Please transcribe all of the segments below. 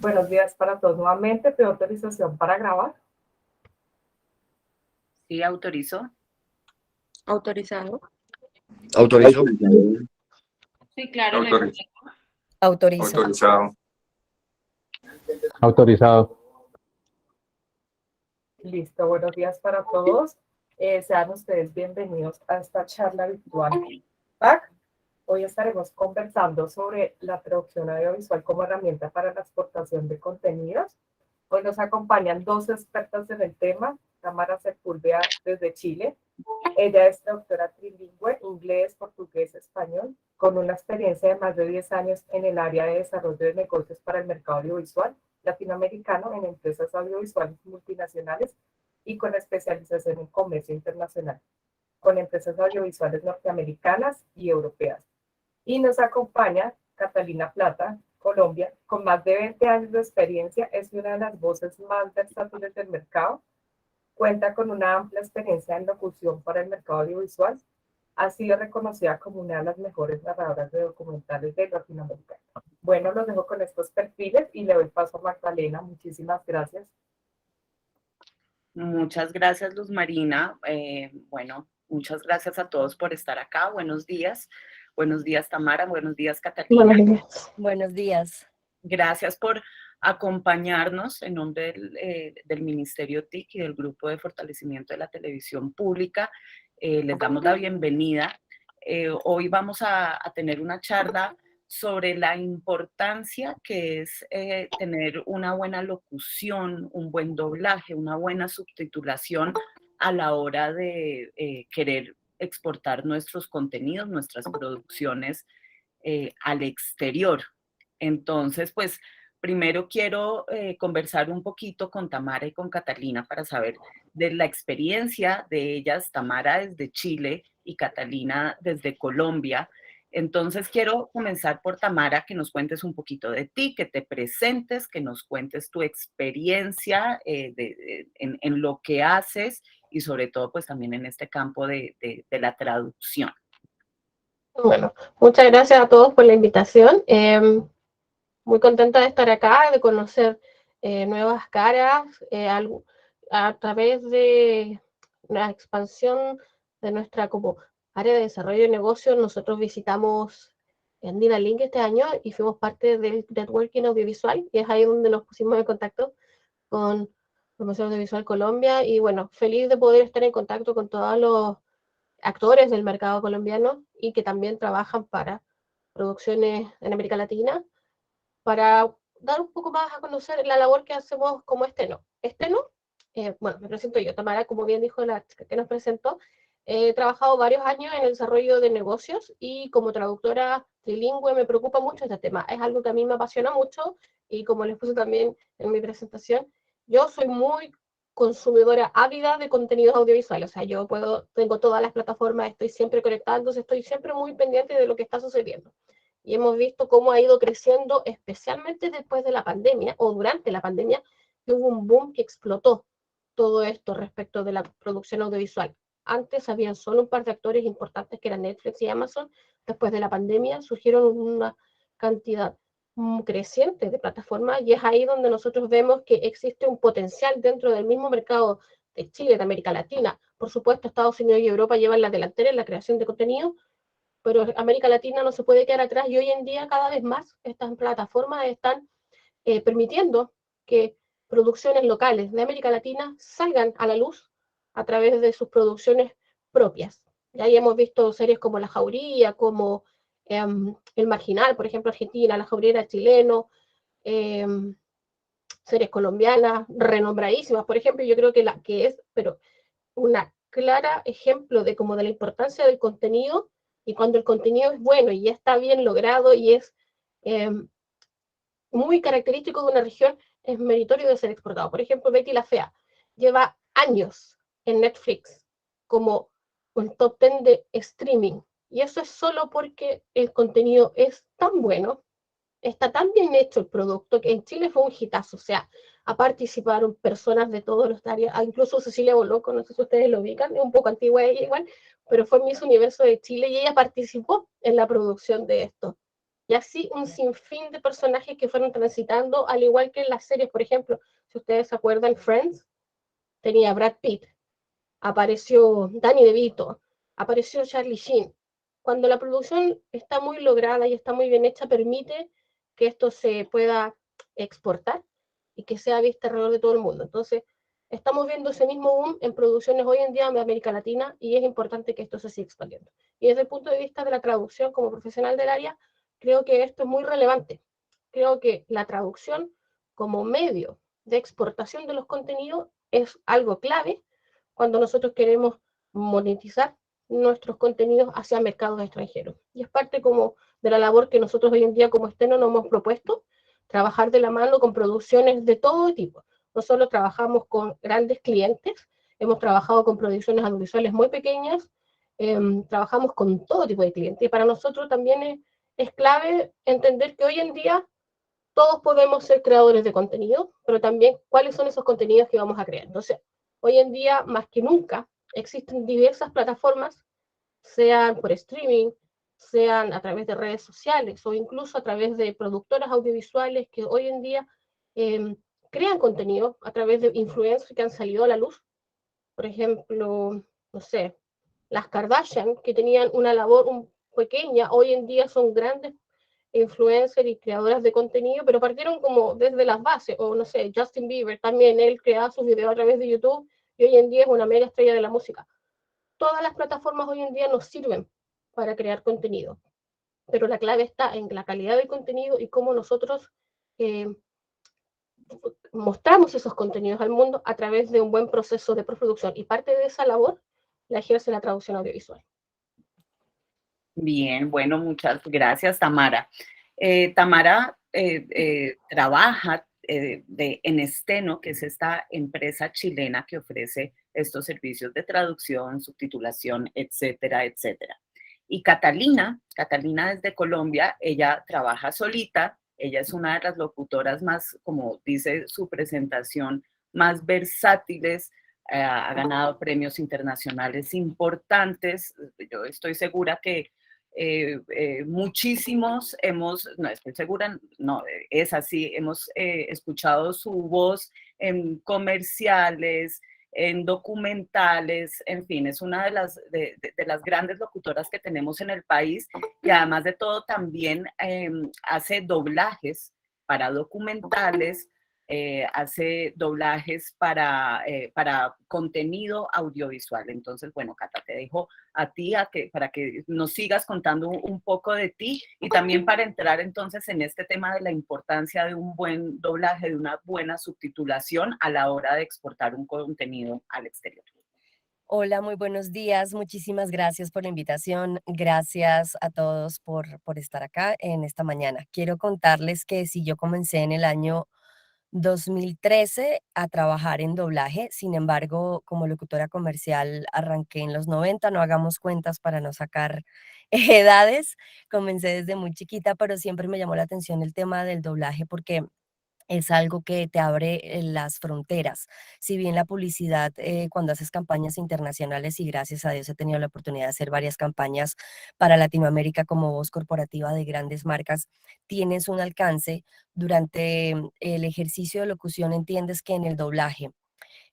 Buenos días para todos nuevamente. Pido autorización para grabar. Sí, autorizo. Autorizado. Autorizo. Sí, claro. Autorizado. Autorizado. Autorizado. Listo, buenos días para todos. Sean ustedes bienvenidos a esta charla virtual PAC. Hoy estaremos conversando sobre la producción audiovisual como herramienta para la exportación de contenidos. Hoy nos acompañan dos expertas en el tema, Tamara Sepúlveda desde Chile. Ella es doctora trilingüe, inglés, portugués, español, con una experiencia de más de 10 años en el área de desarrollo de negocios para el mercado audiovisual latinoamericano en empresas audiovisuales multinacionales y con especialización en comercio internacional, con empresas audiovisuales norteamericanas y europeas. Y nos acompaña Catalina Plata, Colombia, con más de 20 años de experiencia, es una de las voces más versátiles del mercado. Cuenta con una amplia experiencia en locución para el mercado audiovisual. Ha sido reconocida como una de las mejores narradoras de documentales de Latinoamérica. Bueno, los dejo con estos perfiles y le doy paso a Magdalena. Muchísimas gracias. Muchas gracias, Luz Marina. Bueno, muchas gracias a todos por estar acá. Buenos días. Buenos días, Tamara. Buenos días, Catalina. Buenos días. Gracias por acompañarnos en nombre del Ministerio TIC y del Grupo de Fortalecimiento de la Televisión Pública. Les damos la bienvenida. Hoy vamos a tener una charla sobre la importancia que es tener una buena locución, un buen doblaje, una buena subtitulación a la hora de querer exportar nuestros contenidos, nuestras producciones al exterior. Entonces, pues, primero quiero conversar un poquito con Tamara y con Catalina para saber de la experiencia de ellas, Tamara desde Chile y Catalina desde Colombia. Entonces, quiero comenzar por Tamara, que nos cuentes un poquito de ti, que te presentes, que nos cuentes tu experiencia en lo que haces y sobre todo, pues, también en este campo de la traducción. Bueno, muchas gracias a todos por la invitación. Muy contenta de estar acá, de conocer nuevas caras a través de la expansión de nuestra como área de desarrollo de negocios. Nosotros visitamos Andina Link este año y fuimos parte del networking audiovisual, y es ahí donde nos pusimos en contacto con Promoción Audiovisual Colombia. Y bueno, feliz de poder estar en contacto con todos los actores del mercado colombiano y que también trabajan para producciones en América Latina, para dar un poco más a conocer la labor que hacemos como Esteno. Bueno, me presento yo, Tamara, como bien dijo la chica que nos presentó. He trabajado varios años en el desarrollo de negocios y como traductora trilingüe me preocupa mucho este tema. Es algo que a mí me apasiona mucho y como les puse también en mi presentación, yo soy muy consumidora ávida de contenidos audiovisuales. O sea, tengo todas las plataformas, estoy siempre conectada, entonces estoy siempre muy pendiente de lo que está sucediendo. Y hemos visto cómo ha ido creciendo, especialmente después de la pandemia o durante la pandemia, que hubo un boom que explotó todo esto respecto de la producción audiovisual. Antes habían solo un par de actores importantes que eran Netflix y Amazon. Después de la pandemia surgieron una cantidad creciente de plataformas, y es ahí donde nosotros vemos que existe un potencial dentro del mismo mercado de Chile, de América Latina. Por supuesto, Estados Unidos y Europa llevan la delantera en la creación de contenido, pero América Latina no se puede quedar atrás, y hoy en día cada vez más estas plataformas están permitiendo que producciones locales de América Latina salgan a la luz a través de sus producciones propias. Y ahí hemos visto series como La Jauría, como El Marginal, por ejemplo, Argentina, La Jauría era chileno, series colombianas renombradísimas, por ejemplo. Yo creo que es, pero una clara ejemplo de como de la importancia del contenido, y cuando el contenido es bueno y está bien logrado y es muy característico de una región, es meritorio de ser exportado. Por ejemplo, Betty la Fea lleva años en Netflix como un top 10 de streaming, y eso es solo porque el contenido es tan bueno, está tan bien hecho el producto, que en Chile fue un hitazo. O sea, participaron personas de todos los áreas, incluso Cecilia Boloco, no sé si ustedes lo ubican, es un poco antigua ella igual, pero fue Miss Universo de Chile y ella participó en la producción de esto. Y así un sinfín de personajes que fueron transitando, al igual que en las series, por ejemplo, si ustedes se acuerdan, Friends, tenía Brad Pitt, apareció Danny DeVito, apareció Charlie Sheen. Cuando la producción está muy lograda y está muy bien hecha, permite que esto se pueda exportar y que sea visto alrededor de todo el mundo. Entonces, estamos viendo ese mismo boom en producciones hoy en día en América Latina y es importante que esto se siga expandiendo. Y desde el punto de vista de la traducción como profesional del área, creo que esto es muy relevante. Creo que la traducción como medio de exportación de los contenidos es algo clave cuando nosotros queremos monetizar nuestros contenidos hacia mercados extranjeros. Y es parte como de la labor que nosotros hoy en día como Steno nos hemos propuesto, trabajar de la mano con producciones de todo tipo. No solo trabajamos con grandes clientes, hemos trabajado con producciones audiovisuales muy pequeñas, trabajamos con todo tipo de clientes. Y para nosotros también es clave entender que hoy en día todos podemos ser creadores de contenido, pero también cuáles son esos contenidos que vamos a crear. Entonces, hoy en día, más que nunca, existen diversas plataformas, sean por streaming, sean a través de redes sociales o incluso a través de productoras audiovisuales que hoy en día eh, crean contenido a través de influencers que han salido a la luz. Por ejemplo, no sé, las Kardashian, que tenían una labor pequeña, hoy en día son grandes influencers y creadoras de contenido, pero partieron como desde las bases, o no sé, Justin Bieber también, él creaba sus videos a través de YouTube y hoy en día es una mega estrella de la música. Todas las plataformas hoy en día nos sirven para crear contenido, pero la clave está en la calidad del contenido y cómo nosotros eh, mostramos esos contenidos al mundo a través de un buen proceso de postproducción y parte de esa labor la ejerce la traducción audiovisual. Bien, bueno, muchas gracias, Tamara. Tamara trabaja en Steno, que es esta empresa chilena que ofrece estos servicios de traducción, subtitulación, etcétera, etcétera. Y Catalina desde Colombia, ella trabaja solita, ella es una de las locutoras más, como dice su presentación, más versátiles, ha ganado premios internacionales importantes. Yo estoy segura que muchísimos no estoy segura, no, es así, hemos escuchado su voz en comerciales, en documentales, en fin, es una de las grandes locutoras que tenemos en el país y además de todo también hace doblajes para documentales, hace doblajes para contenido audiovisual. Entonces, bueno, Cata, te dejo a ti para que nos sigas contando un poco de ti y también para entrar entonces en este tema de la importancia de un buen doblaje, de una buena subtitulación a la hora de exportar un contenido al exterior. Hola, muy buenos días. Muchísimas gracias por la invitación. Gracias a todos por estar acá en esta mañana. Quiero contarles que si yo comencé en el año 2013 a trabajar en doblaje, sin embargo, como locutora comercial arranqué en los 90, no hagamos cuentas para no sacar edades. Comencé desde muy chiquita, pero siempre me llamó la atención el tema del doblaje porque es algo que te abre las fronteras. Si bien la publicidad, cuando haces campañas internacionales, y gracias a Dios he tenido la oportunidad de hacer varias campañas para Latinoamérica como voz corporativa de grandes marcas, tienes un alcance durante el ejercicio de locución, entiendes que en el doblaje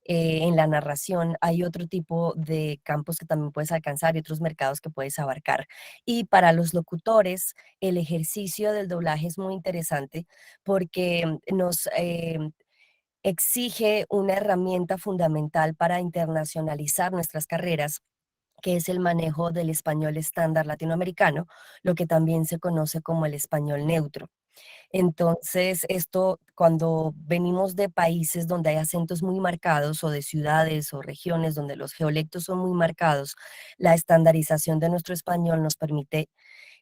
en la narración hay otro tipo de campos que también puedes alcanzar y otros mercados que puedes abarcar. Y para los locutores, el ejercicio del doblaje es muy interesante porque nos exige una herramienta fundamental para internacionalizar nuestras carreras, que es el manejo del español estándar latinoamericano, lo que también se conoce como el español neutro. Entonces, esto cuando venimos de países donde hay acentos muy marcados o de ciudades o regiones donde los geolectos son muy marcados, la estandarización de nuestro español nos permite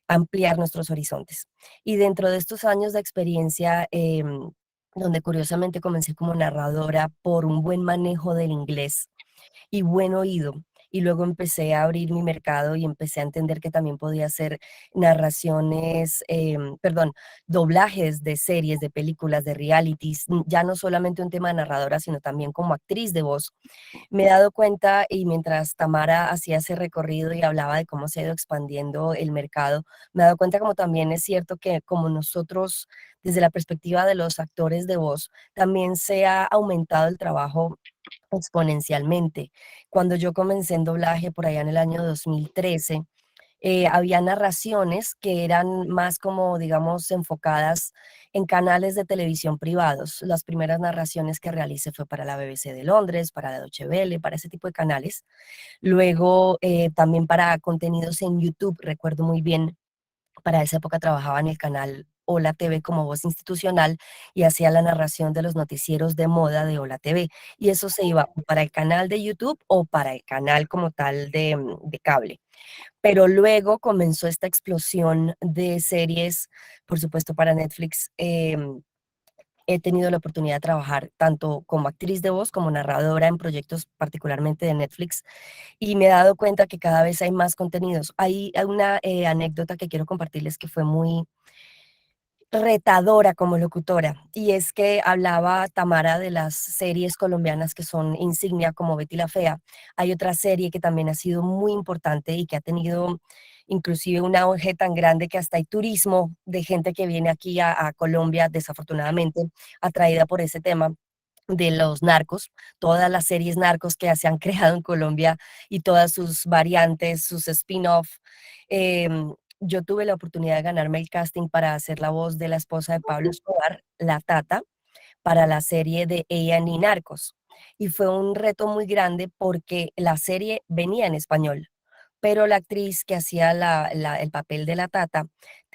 ampliar nuestros horizontes. Y dentro de estos años de experiencia, donde curiosamente comencé como narradora por un buen manejo del inglés y buen oído, y luego empecé a abrir mi mercado y empecé a entender que también podía hacer narraciones, perdón, doblajes de series, de películas, de realities, ya no solamente un tema de narradora, sino también como actriz de voz. Me he dado cuenta y mientras Tamara hacía ese recorrido y hablaba de cómo se ha ido expandiendo el mercado, me he dado cuenta como también es cierto que como nosotros, desde la perspectiva de los actores de voz, también se ha aumentado el trabajo exponencialmente. Cuando yo comencé en doblaje por allá en el año 2013, había narraciones que eran más como, digamos, enfocadas en canales de televisión privados. Las primeras narraciones que realicé fue para la BBC de Londres, para la Deutsche Welle, para ese tipo de canales. Luego también para contenidos en YouTube, recuerdo muy bien, para esa época trabajaba en el canal Hola TV como voz institucional y hacía la narración de los noticieros de moda de Hola TV. Y eso se iba o para el canal de YouTube o para el canal como tal de cable. Pero luego comenzó esta explosión de series, por supuesto para Netflix. He tenido la oportunidad de trabajar tanto como actriz de voz como narradora en proyectos particularmente de Netflix y me he dado cuenta que cada vez hay más contenidos. Hay una anécdota que quiero compartirles que fue muy retadora como locutora, y es que hablaba Tamara de las series colombianas que son insignia como Betty la Fea. Hay otra serie que también ha sido muy importante y que ha tenido inclusive un auge tan grande que hasta hay turismo de gente que viene aquí a Colombia, desafortunadamente, atraída por ese tema de los narcos, todas las series narcos que se han creado en Colombia y todas sus variantes, sus spin-off. Yo tuve la oportunidad de ganarme el casting para hacer la voz de la esposa de Pablo Escobar, la Tata, para la serie de A&E Narcos. Y fue un reto muy grande porque la serie venía en español, pero la actriz que hacía el papel de la Tata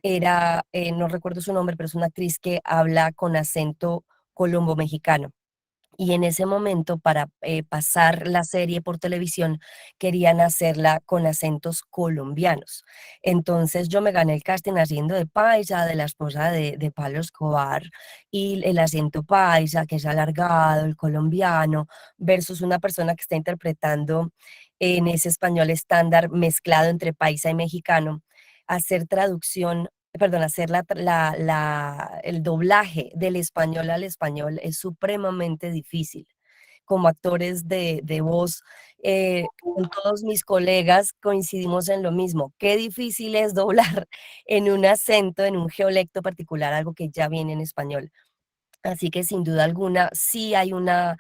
era, no recuerdo su nombre, pero es una actriz que habla con acento colombo-mexicano. Y en ese momento, para pasar la serie por televisión, querían hacerla con acentos colombianos. Entonces yo me gané el casting haciendo de paisa, de la esposa de Pablo Escobar, y el acento paisa, que es alargado, el colombiano, versus una persona que está interpretando en ese español estándar mezclado entre paisa y mexicano, hacer traducción, perdón, hacer el doblaje del español al español es supremamente difícil. Como actores de voz, con todos mis colegas coincidimos en lo mismo. Qué difícil es doblar en un acento, en un geolecto particular, algo que ya viene en español. Así que sin duda alguna, sí hay una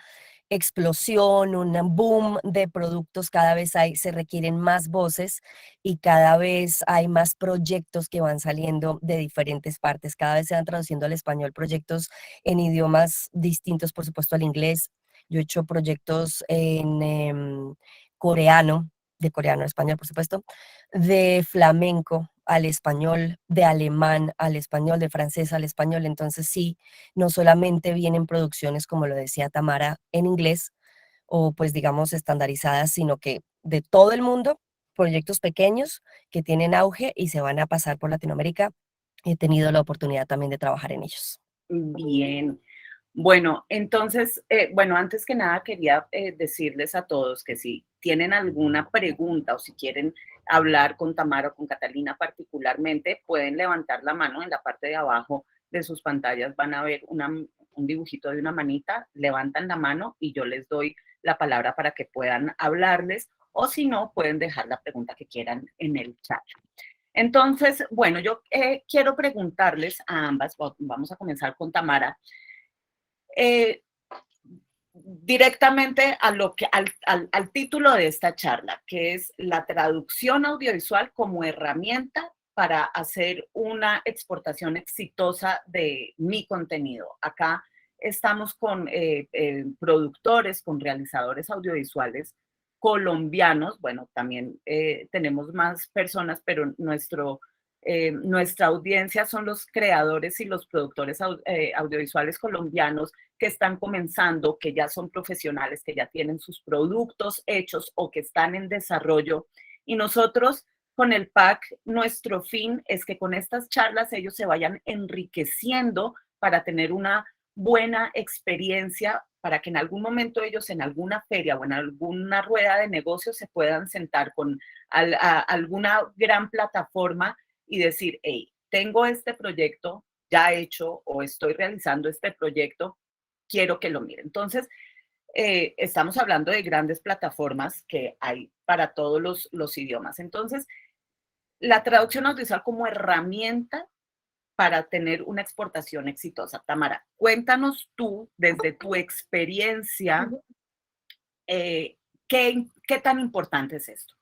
explosión, un boom de productos, cada vez se requieren más voces y cada vez hay más proyectos que van saliendo de diferentes partes, cada vez se van traduciendo al español proyectos en idiomas distintos, por supuesto al inglés. Yo he hecho proyectos en coreano, de coreano a español, por supuesto, de flamenco al español, de alemán al español, de francés al español. Entonces sí, no solamente vienen producciones, como lo decía Tamara, en inglés o pues digamos estandarizadas, sino que de todo el mundo, proyectos pequeños que tienen auge y se van a pasar por Latinoamérica. He tenido la oportunidad también de trabajar en ellos. Bien. Bueno, entonces, bueno, antes que nada quería decirles a todos que si tienen alguna pregunta o si quieren hablar con Tamara o con Catalina particularmente, pueden levantar la mano en la parte de abajo de sus pantallas. Van a ver un dibujito de una manita, levantan la mano y yo les doy la palabra para que puedan hablarles o si no, pueden dejar la pregunta que quieran en el chat. Entonces, bueno, yo quiero preguntarles a ambas, vamos a comenzar con Tamara, eh, directamente a al título de esta charla, que es la traducción audiovisual como herramienta para hacer una exportación exitosa de mi contenido. Acá estamos con productores, con realizadores audiovisuales colombianos. Bueno, también tenemos más personas, pero nuestra audiencia son los creadores y los productores audiovisuales colombianos que están comenzando, que ya son profesionales, que ya tienen sus productos hechos o que están en desarrollo. Y nosotros con el PAC, nuestro fin es que con estas charlas ellos se vayan enriqueciendo para tener una buena experiencia para que en algún momento ellos en alguna feria o en alguna rueda de negocios se puedan sentar con alguna gran plataforma y decir, hey, tengo este proyecto ya hecho o estoy realizando este proyecto, quiero que lo miren. Entonces, estamos hablando de grandes plataformas que hay para todos los idiomas. Entonces, la traducción audiovisual como herramienta para tener una exportación exitosa. Tamara, cuéntanos tú, desde tu experiencia, ¿qué tan importante es esto?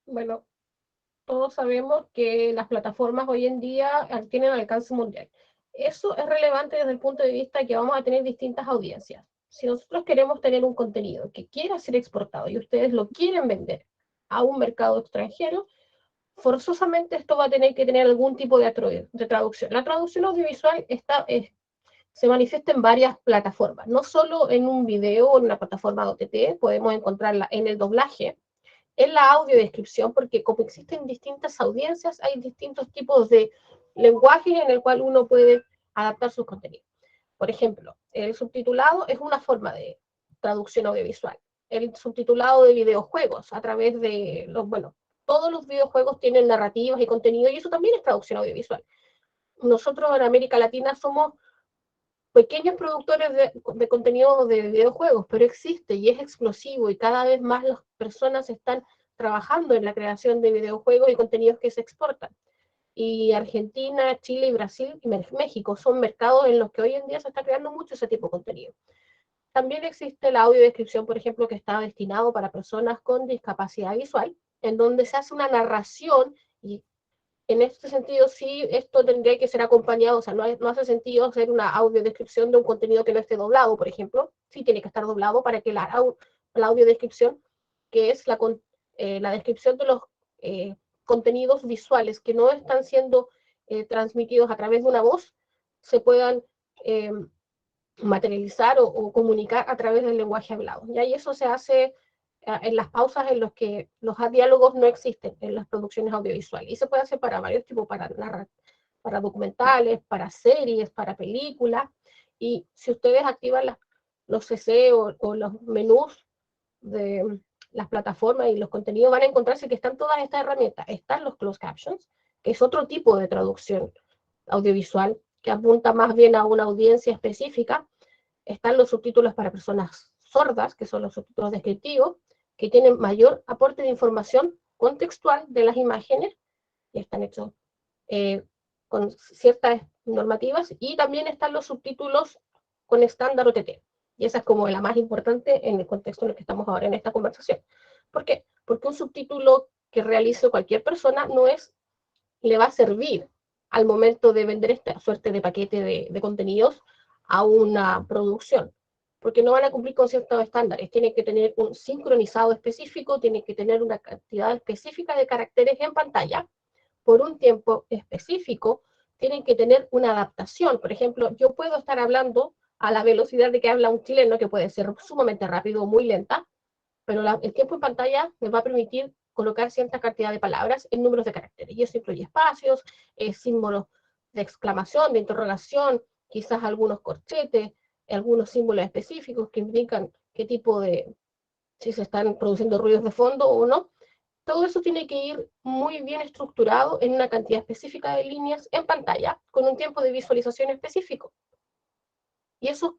Bueno, todos sabemos que las plataformas hoy en día tienen alcance mundial. Eso es relevante desde el punto de vista de que vamos a tener distintas audiencias. Si nosotros queremos tener un contenido que quiera ser exportado y ustedes lo quieren vender a un mercado extranjero, forzosamente esto va a tener que tener algún tipo de traducción. La traducción audiovisual se manifiesta en varias plataformas, no solo en un video o en una plataforma OTT, podemos encontrarla en el doblaje, en la audiodescripción, porque como existen distintas audiencias, hay distintos tipos de lenguajes en el cual uno puede adaptar sus contenidos. Por ejemplo, el subtitulado es una forma de traducción audiovisual. El subtitulado de videojuegos a través de todos los videojuegos tienen narrativas y contenido y eso también es traducción audiovisual. Nosotros en América Latina somos pequeños productores de contenido de videojuegos, pero existe y es explosivo y cada vez más las personas están trabajando en la creación de videojuegos y contenidos que se exportan. Y Argentina, Chile y Brasil y México son mercados en los que hoy en día se está creando mucho ese tipo de contenido. También existe la audiodescripción, por ejemplo, que está destinado para personas con discapacidad visual, en donde se hace una narración y en este sentido, sí, esto tendría que ser acompañado, o sea, no hace sentido hacer una audiodescripción de un contenido que no esté doblado, por ejemplo, sí tiene que estar doblado para que la audiodescripción, que es la descripción de los contenidos visuales que no están siendo transmitidos a través de una voz, se puedan materializar o comunicar a través del lenguaje hablado. Y eso se hace en las pausas en los que los diálogos no existen en las producciones audiovisuales. Y se puede hacer para varios tipos, para documentales, para series, para películas. Y si ustedes activan los CC o los menús de las plataformas y los contenidos, van a encontrarse que están todas estas herramientas. Están los closed captions, que es otro tipo de traducción audiovisual que apunta más bien a una audiencia específica. Están los subtítulos para personas sordas, que son los subtítulos descriptivos, que tienen mayor aporte de información contextual de las imágenes y están hechos con ciertas normativas. Y también están los subtítulos con estándar OTT. Y esa es como la más importante en el contexto en el que estamos ahora en esta conversación. ¿Por qué? Porque un subtítulo que realice cualquier persona le va a servir al momento de vender esta suerte de paquete de contenidos a una producción, porque no van a cumplir con ciertos estándares, tienen que tener un sincronizado específico, tienen que tener una cantidad específica de caracteres en pantalla, por un tiempo específico, tienen que tener una adaptación. Por ejemplo, yo puedo estar hablando a la velocidad de que habla un chileno, que puede ser sumamente rápido o muy lenta, pero el tiempo en pantalla me va a permitir colocar cierta cantidad de palabras en números de caracteres. Y eso incluye espacios, símbolos de exclamación, de interrogación, quizás algunos corchetes, algunos símbolos específicos que indican qué tipo si se están produciendo ruidos de fondo o no. Todo eso tiene que ir muy bien estructurado en una cantidad específica de líneas en pantalla, con un tiempo de visualización específico. Y esos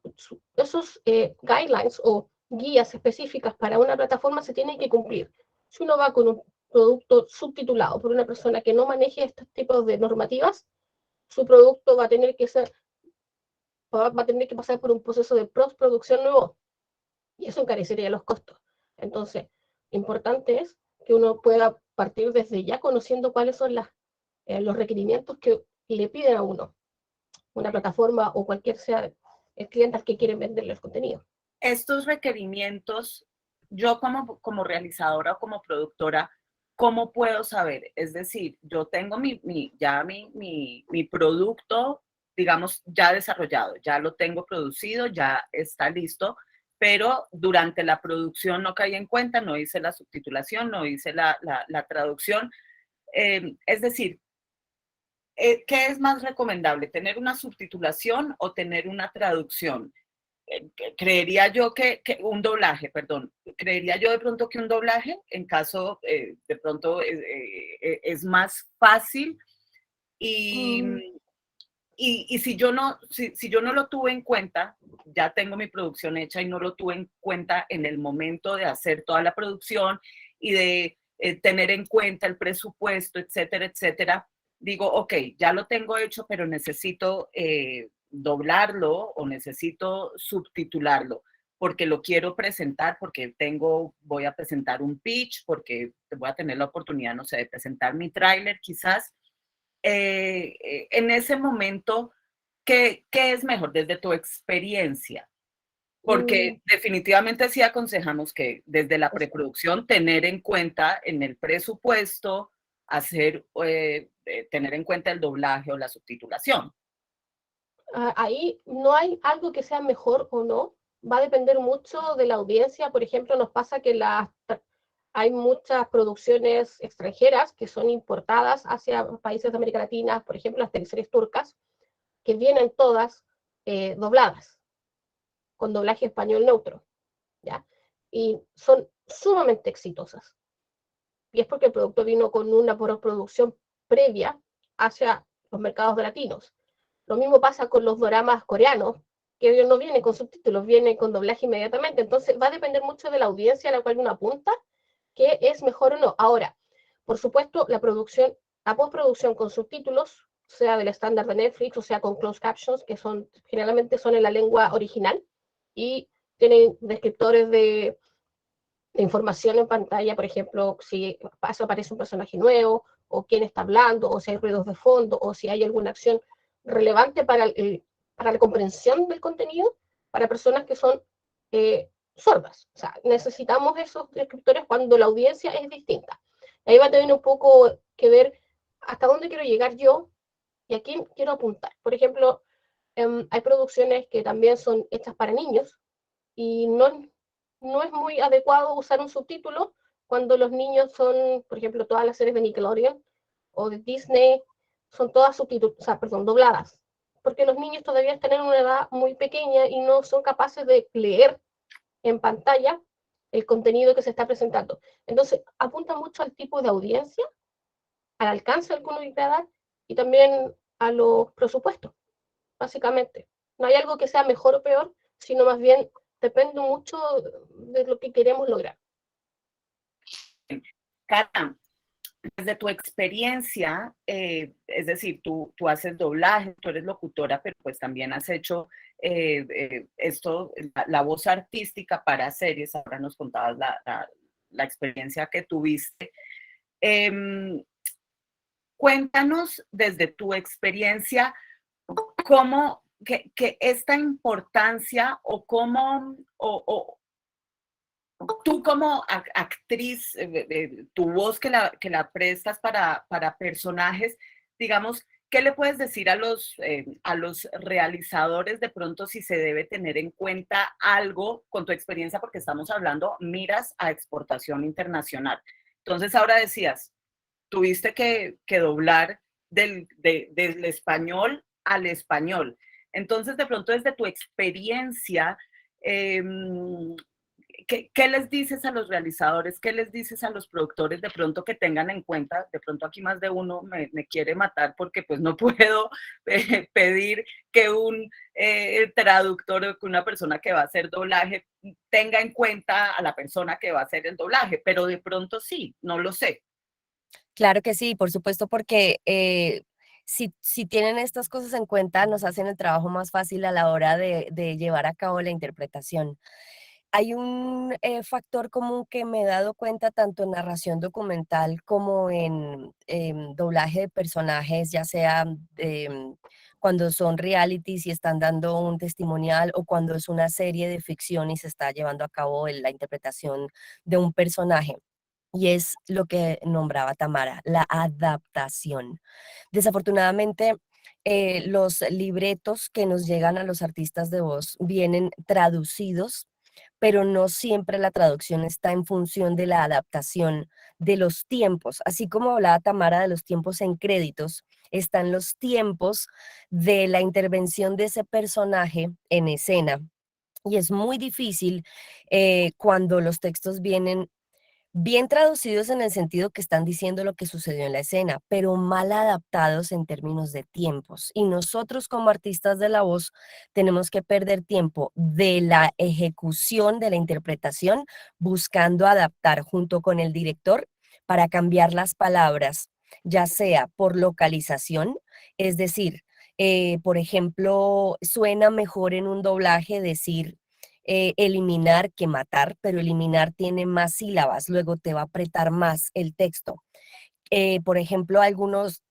guidelines o guías específicas para una plataforma se tienen que cumplir. Si uno va con un producto subtitulado por una persona que no maneje estos tipos de normativas, su producto va a tener que pasar por un proceso de postproducción nuevo y eso encarecería los costos. Entonces, importante es que uno pueda partir desde ya conociendo cuáles son los requerimientos que le piden a uno, una plataforma o cualquier sea el cliente al que quieren venderle el contenido. Estos requerimientos, yo como realizadora o como productora, ¿cómo puedo saber? Es decir, yo tengo mi producto, digamos, ya desarrollado, ya lo tengo producido, ya está listo, pero durante la producción no caí en cuenta, no hice la subtitulación, no hice la traducción. Es decir, ¿qué es más recomendable? ¿Tener una subtitulación o tener una traducción? Creería yo que un doblaje, perdón, creería yo de pronto que un doblaje, en caso de pronto es más fácil y, Mm, y si yo no, si yo no lo tuve en cuenta, ya tengo mi producción hecha y no lo tuve en cuenta en el momento de hacer toda la producción y de tener en cuenta el presupuesto, etcétera, etcétera, digo, ok, ya lo tengo hecho, pero necesito doblarlo o necesito subtitularlo porque lo quiero presentar, porque voy a presentar un pitch, porque voy a tener la oportunidad, no sé, de presentar mi tráiler quizás. En ese momento, ¿qué es mejor desde tu experiencia? mm, Porque definitivamente sí aconsejamos que desde la eso. preproducción tener en cuenta en el presupuesto, tener en cuenta el doblaje o la subtitulación. Ahí no hay algo que sea mejor o no, va a depender mucho de la audiencia. Por ejemplo, nos pasa que hay muchas producciones extranjeras que son importadas hacia países de América Latina, por ejemplo, las teleseries turcas, que vienen todas dobladas, con doblaje español neutro, ¿ya? Y son sumamente exitosas. Y es porque el producto vino con una producción previa hacia los mercados latinos. Lo mismo pasa con los doramas coreanos, que ellos no vienen con subtítulos, vienen con doblaje inmediatamente. Entonces va a depender mucho de la audiencia a la cual uno apunta, que es mejor o no. Ahora, por supuesto, la postproducción con subtítulos, sea del estándar de Netflix o sea con closed captions, que generalmente son en la lengua original y tienen descriptores de información en pantalla, por ejemplo, si aparece un personaje nuevo, o quién está hablando, o si hay ruidos de fondo, o si hay alguna acción relevante para la comprensión del contenido, para personas que son sordas. O sea, necesitamos esos descriptores cuando la audiencia es distinta. Ahí va a tener un poco que ver hasta dónde quiero llegar yo y a quién quiero apuntar. Por ejemplo, hay producciones que también son hechas para niños, y no es muy adecuado usar un subtítulo cuando los niños son, por ejemplo, todas las series de Nickelodeon o de Disney, son todas subtituladas, o sea, perdón, dobladas, porque los niños todavía están en una edad muy pequeña y no son capaces de leer en pantalla el contenido que se está presentando. Entonces, apunta mucho al tipo de audiencia, al alcance al que uno quiere dar y también a los presupuestos, básicamente. No hay algo que sea mejor o peor, sino más bien depende mucho de lo que queremos lograr. Cata, desde tu experiencia, es decir, tú haces doblaje, tú eres locutora, pero pues también has hecho la voz artística para series, ahora nos contabas la experiencia que tuviste. Em, Cuéntanos desde tu experiencia cómo, que esta importancia o cómo, o tú como actriz, tu voz que la prestas para personajes, digamos, ¿qué le puedes decir a los realizadores de pronto si se debe tener en cuenta algo con tu experiencia? Porque estamos hablando miras a exportación internacional. Entonces ahora decías, tuviste que doblar del español al español. Entonces, de pronto, desde tu experiencia, eh, ¿qué les dices a los realizadores? ¿Qué les dices a los productores de pronto que tengan en cuenta? De pronto aquí más de uno me quiere matar porque pues no puedo pedir que un traductor o que una persona que va a hacer doblaje tenga en cuenta a la persona que va a hacer el doblaje, pero de pronto sí, no lo sé. Claro que sí, por supuesto, porque si tienen estas cosas en cuenta, nos hacen el trabajo más fácil a la hora de llevar a cabo la interpretación. Hay un factor común que me he dado cuenta tanto en narración documental como en doblaje de personajes, ya sea cuando son realities y están dando un testimonial o cuando es una serie de ficción y se está llevando a cabo la interpretación de un personaje. Y es lo que nombraba Tamara, la adaptación. Desafortunadamente, los libretos que nos llegan a los artistas de voz vienen traducidos, pero no siempre la traducción está en función de la adaptación de los tiempos. Así como hablaba Tamara de los tiempos en créditos, están los tiempos de la intervención de ese personaje en escena. Y es muy difícil cuando los textos vienen bien traducidos en el sentido que están diciendo lo que sucedió en la escena, pero mal adaptados en términos de tiempos. Y nosotros como artistas de la voz tenemos que perder tiempo de la ejecución, de la interpretación, buscando adaptar junto con el director para cambiar las palabras, ya sea por localización, es decir, por ejemplo, suena mejor en un doblaje decir eliminar que matar, pero eliminar tiene más sílabas, luego te va a apretar más el texto. Por ejemplo, algunos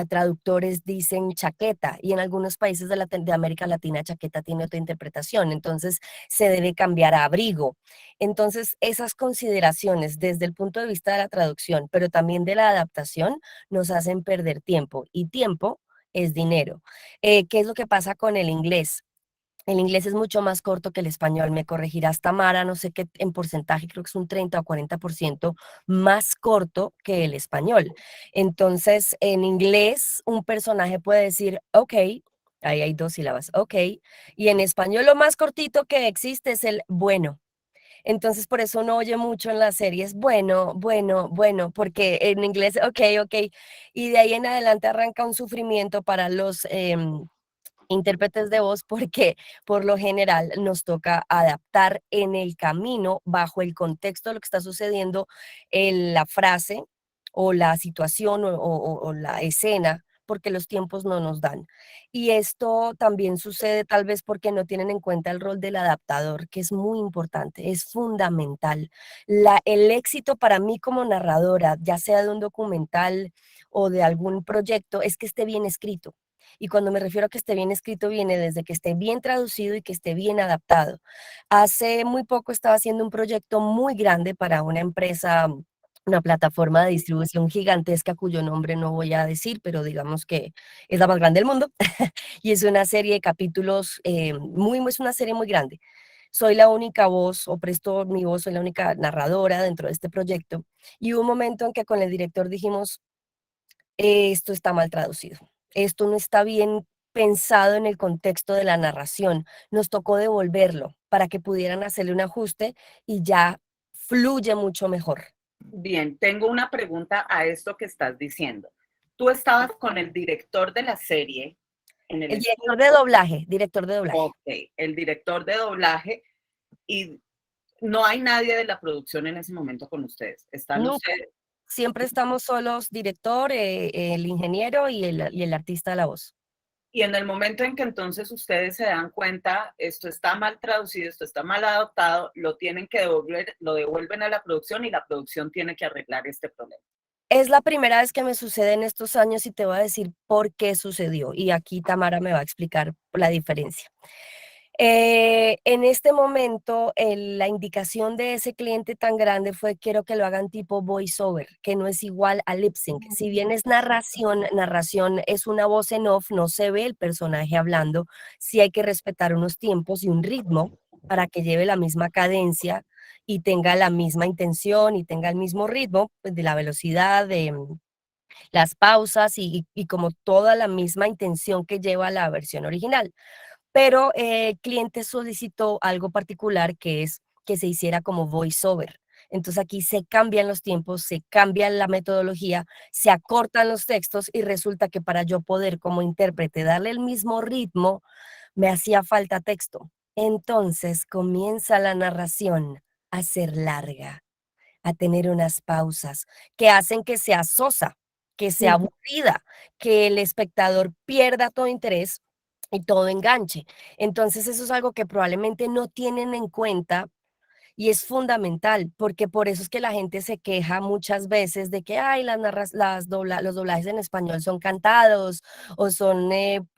traductores dicen chaqueta y en algunos países de América Latina chaqueta tiene otra interpretación, entonces se debe cambiar a abrigo. Entonces, esas consideraciones desde el punto de vista de la traducción, pero también de la adaptación, nos hacen perder tiempo y tiempo es dinero. ¿Qué es lo que pasa con el inglés? El inglés es mucho más corto que el español, me corregirás Tamara, no sé qué en porcentaje, creo que es un 30 o 40% más corto que el español. Entonces, en inglés, un personaje puede decir, ok, ahí hay dos sílabas, ok, y en español lo más cortito que existe es el bueno. Entonces, por eso uno oye mucho en las series, bueno, bueno, bueno, porque en inglés, ok, ok, y de ahí en adelante arranca un sufrimiento para los intérpretes de voz porque por lo general nos toca adaptar en el camino, bajo el contexto de lo que está sucediendo, la frase o la situación o la escena, porque los tiempos no nos dan. Y esto también sucede tal vez porque no tienen en cuenta el rol del adaptador, que es muy importante, es fundamental. El éxito para mí como narradora, ya sea de un documental o de algún proyecto, es que esté bien escrito. Y cuando me refiero a que esté bien escrito, viene desde que esté bien traducido y que esté bien adaptado. Hace muy poco estaba haciendo un proyecto muy grande para una empresa, una plataforma de distribución gigantesca cuyo nombre no voy a decir, pero digamos que es la más grande del mundo. Y es una serie de capítulos, es una serie muy grande. Soy la única voz, o presto mi voz, soy la única narradora dentro de este proyecto. Y hubo un momento en que con el director dijimos, esto está mal traducido. Esto no está bien pensado en el contexto de la narración. Nos tocó devolverlo para que pudieran hacerle un ajuste y ya fluye mucho mejor. Bien, tengo una pregunta a esto que estás diciendo. Tú estabas con el director de la serie en el El estudio. director de doblaje. Ok, el director de doblaje, y no hay nadie de la producción en ese momento con ustedes. Están Nunca. ustedes. Siempre estamos solos, director, el ingeniero y el artista de la voz. Y en el momento en que entonces ustedes se dan cuenta, esto está mal traducido, esto está mal adaptado, lo tienen que devolver, lo devuelven a la producción y la producción tiene que arreglar este problema. Es la primera vez que me sucede en estos años y te voy a decir por qué sucedió. Y aquí Tamara me va a explicar la diferencia. En este momento, la indicación de ese cliente tan grande fue quiero que lo hagan tipo voiceover, que no es igual a lip sync. Si bien es narración, narración es una voz en off, no se ve el personaje hablando, sí hay que respetar unos tiempos y un ritmo para que lleve la misma cadencia y tenga la misma intención y tenga el mismo ritmo, pues, de la velocidad, de las pausas y como toda la misma intención que lleva la versión original. Pero el cliente solicitó algo particular que es que se hiciera como voiceover. Entonces aquí se cambian los tiempos, se cambia la metodología, se acortan los textos y resulta que para yo poder como intérprete darle el mismo ritmo, me hacía falta texto. Entonces comienza la narración a ser larga, a tener unas pausas que hacen que sea sosa, que sea Ujú. aburrida, que el espectador pierda todo interés y todo enganche. Entonces, eso es algo que probablemente no tienen en cuenta y es fundamental, porque por eso es que la gente se queja muchas veces de que, ay, los doblajes en español son cantados o son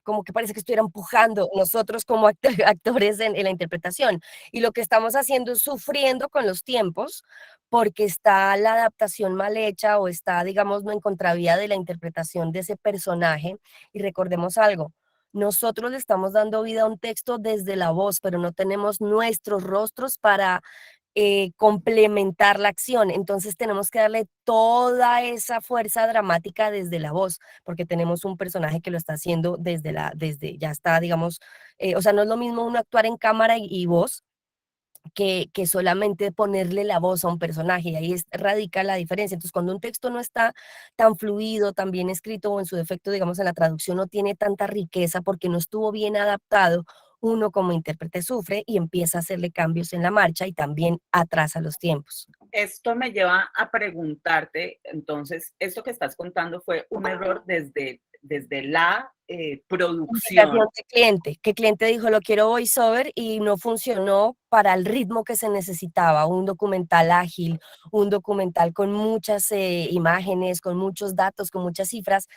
como que parece que estuviera empujando nosotros como actores en la interpretación. Y lo que estamos haciendo es sufriendo con los tiempos porque está la adaptación mal hecha o está, digamos, no en contravía de la interpretación de ese personaje. Y recordemos algo. Nosotros le estamos dando vida a un texto desde la voz, pero no tenemos nuestros rostros para complementar la acción. Entonces tenemos que darle toda esa fuerza dramática desde la voz, porque tenemos un personaje que lo está haciendo desde ya está, digamos, o sea, no es lo mismo uno actuar en cámara y voz que solamente ponerle la voz a un personaje, y ahí radica la diferencia. Entonces, cuando un texto no está tan fluido, tan bien escrito, o en su defecto, digamos, en la traducción no tiene tanta riqueza porque no estuvo bien adaptado, uno como intérprete sufre y empieza a hacerle cambios en la marcha y también atrasa los tiempos. Esto me lleva a preguntarte, entonces, esto que estás contando fue un error desde la Indicación producción. de cliente, que cliente dijo lo quiero voiceover y no funcionó para el ritmo que se necesitaba, un documental ágil, un documental con muchas imágenes, con muchos datos, con muchas cifras,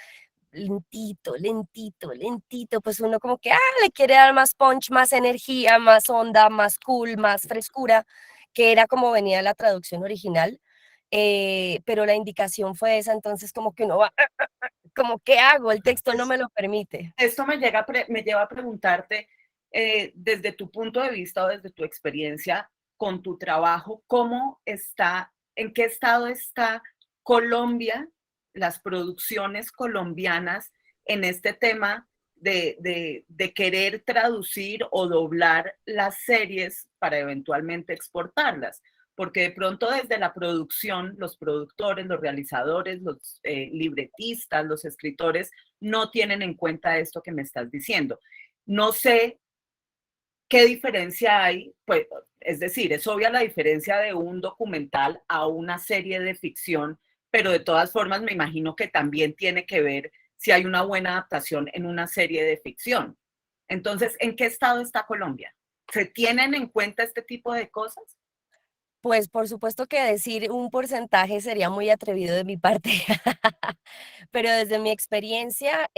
lentito, lentito, lentito, pues uno como que le quiere dar más punch, más energía, más onda, más cool, más frescura, que era como venía la traducción original, pero la indicación fue esa, entonces como que uno va, como ¿qué hago? El texto no me lo permite. Esto me lleva a preguntarte, desde tu punto de vista o desde tu experiencia con tu trabajo, en qué estado está Colombia, las producciones colombianas en este tema de querer traducir o doblar las series para eventualmente exportarlas. Porque de pronto desde la producción, los productores, los realizadores, los libretistas, los escritores, no tienen en cuenta esto que me estás diciendo. No sé qué diferencia hay, pues, es decir, es obvia la diferencia de un documental a una serie de ficción, pero de todas formas me imagino que también tiene que ver si hay una buena adaptación en una serie de ficción. Entonces, ¿en qué estado está Colombia? ¿Se tienen en cuenta este tipo de cosas? Pues por supuesto que decir un porcentaje sería muy atrevido de mi parte, pero desde mi experiencia,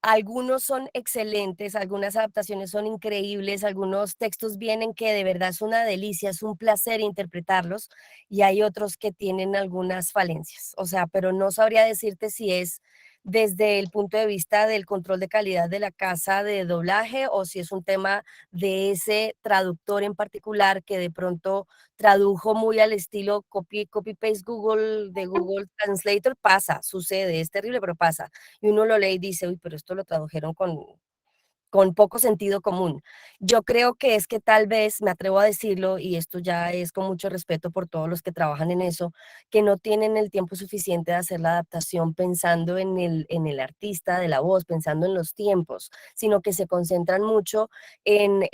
algunos son excelentes, algunas adaptaciones son increíbles, algunos textos vienen que de verdad es una delicia, es un placer interpretarlos, y hay otros que tienen algunas falencias. O sea, pero no sabría decirte si es desde el punto de vista del control de calidad de la casa de doblaje o si es un tema de ese traductor en particular que de pronto tradujo muy al estilo copy paste Google de Google Translator. Pasa, sucede, es terrible, pero pasa, y uno lo lee y dice, uy, pero esto lo tradujeron con poco sentido común. Yo creo que es que tal vez, me atrevo a decirlo, y esto ya es con mucho respeto por todos los que trabajan en eso, que no tienen el tiempo suficiente de hacer la adaptación pensando en el artista de la voz, pensando en los tiempos, sino que se concentran mucho en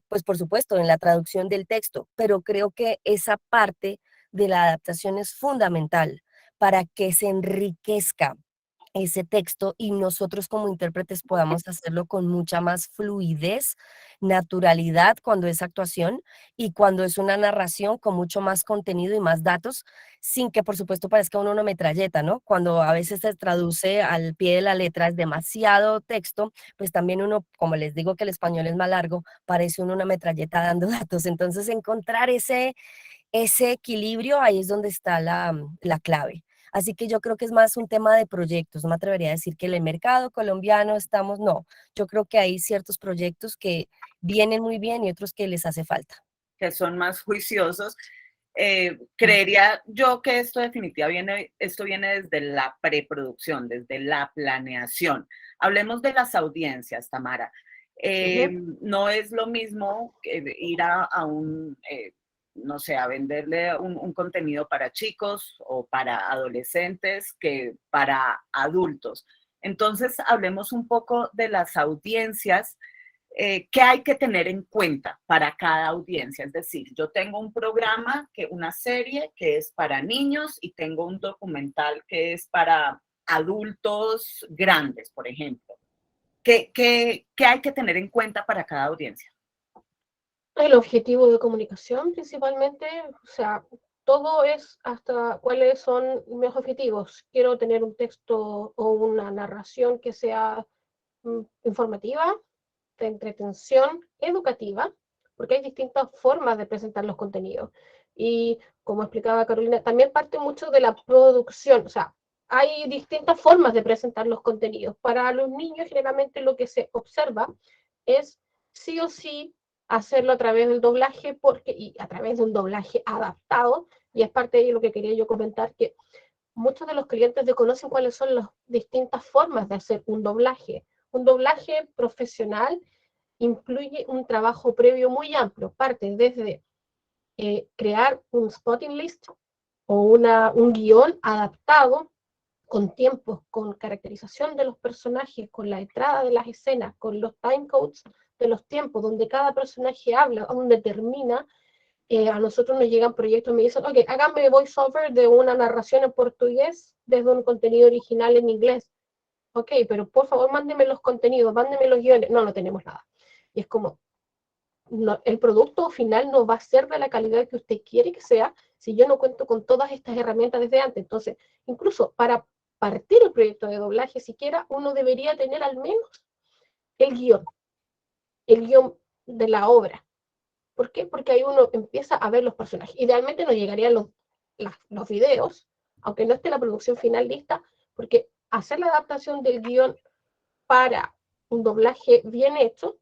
pues por supuesto, en la traducción del texto, pero creo que esa parte de la adaptación es fundamental para que se enriquezca ese texto y nosotros como intérpretes podamos hacerlo con mucha más fluidez, naturalidad cuando es actuación y cuando es una narración con mucho más contenido y más datos, sin que por supuesto parezca uno una metralleta, ¿no? Cuando a veces se traduce al pie de la letra es demasiado texto, pues también uno, como les digo que el español es más largo, parece uno una metralleta dando datos. Entonces encontrar ese equilibrio, ahí es donde está la clave. Así que yo creo que es más un tema de proyectos, no me atrevería a decir que en el mercado colombiano estamos, no, yo creo que hay ciertos proyectos que vienen muy bien y otros que les hace falta. Que son más juiciosos. Creería yo que esto viene desde la preproducción, desde la planeación. Hablemos de las audiencias, Tamara. No es lo mismo que ir a no sé, a venderle un contenido para chicos o para adolescentes que para adultos. Entonces, hablemos un poco de las audiencias. ¿Qué hay que tener en cuenta para cada audiencia? Es decir, yo tengo un programa, una serie que es para niños y tengo un documental que es para adultos grandes, por ejemplo. ¿Qué hay que tener en cuenta para cada audiencia? El objetivo de comunicación principalmente, o sea, todo es hasta cuáles son mis objetivos. Quiero tener un texto o una narración que sea informativa, de entretención, educativa, porque hay distintas formas de presentar los contenidos. Y como explicaba Carolina, también parte mucho de la producción, o sea, hay distintas formas de presentar los contenidos. Para los niños, generalmente lo que se observa es sí o sí hacerlo a través del doblaje, y a través de un doblaje adaptado, y es parte de lo que quería yo comentar, que muchos de los clientes desconocen cuáles son las distintas formas de hacer un doblaje. Un doblaje profesional incluye un trabajo previo muy amplio, parte desde crear un spotting list o un guión adaptado con tiempos, con caracterización de los personajes, con la entrada de las escenas, con los timecodes de los tiempos, donde cada personaje habla, donde termina. A nosotros nos llegan proyectos y me dicen, ok, háganme voiceover de una narración en portugués desde un contenido original en inglés. Ok, pero por favor mándeme los contenidos, mándeme los guiones. No, no tenemos nada. Y es como, no, el producto final no va a ser de la calidad que usted quiere que sea si yo no cuento con todas estas herramientas desde antes. Entonces, incluso para partir el proyecto de doblaje, siquiera uno debería tener al menos el guión de la obra. ¿Por qué? Porque ahí uno empieza a ver los personajes. Idealmente nos llegarían los videos, aunque no esté la producción final lista, porque hacer la adaptación del guión para un doblaje bien hecho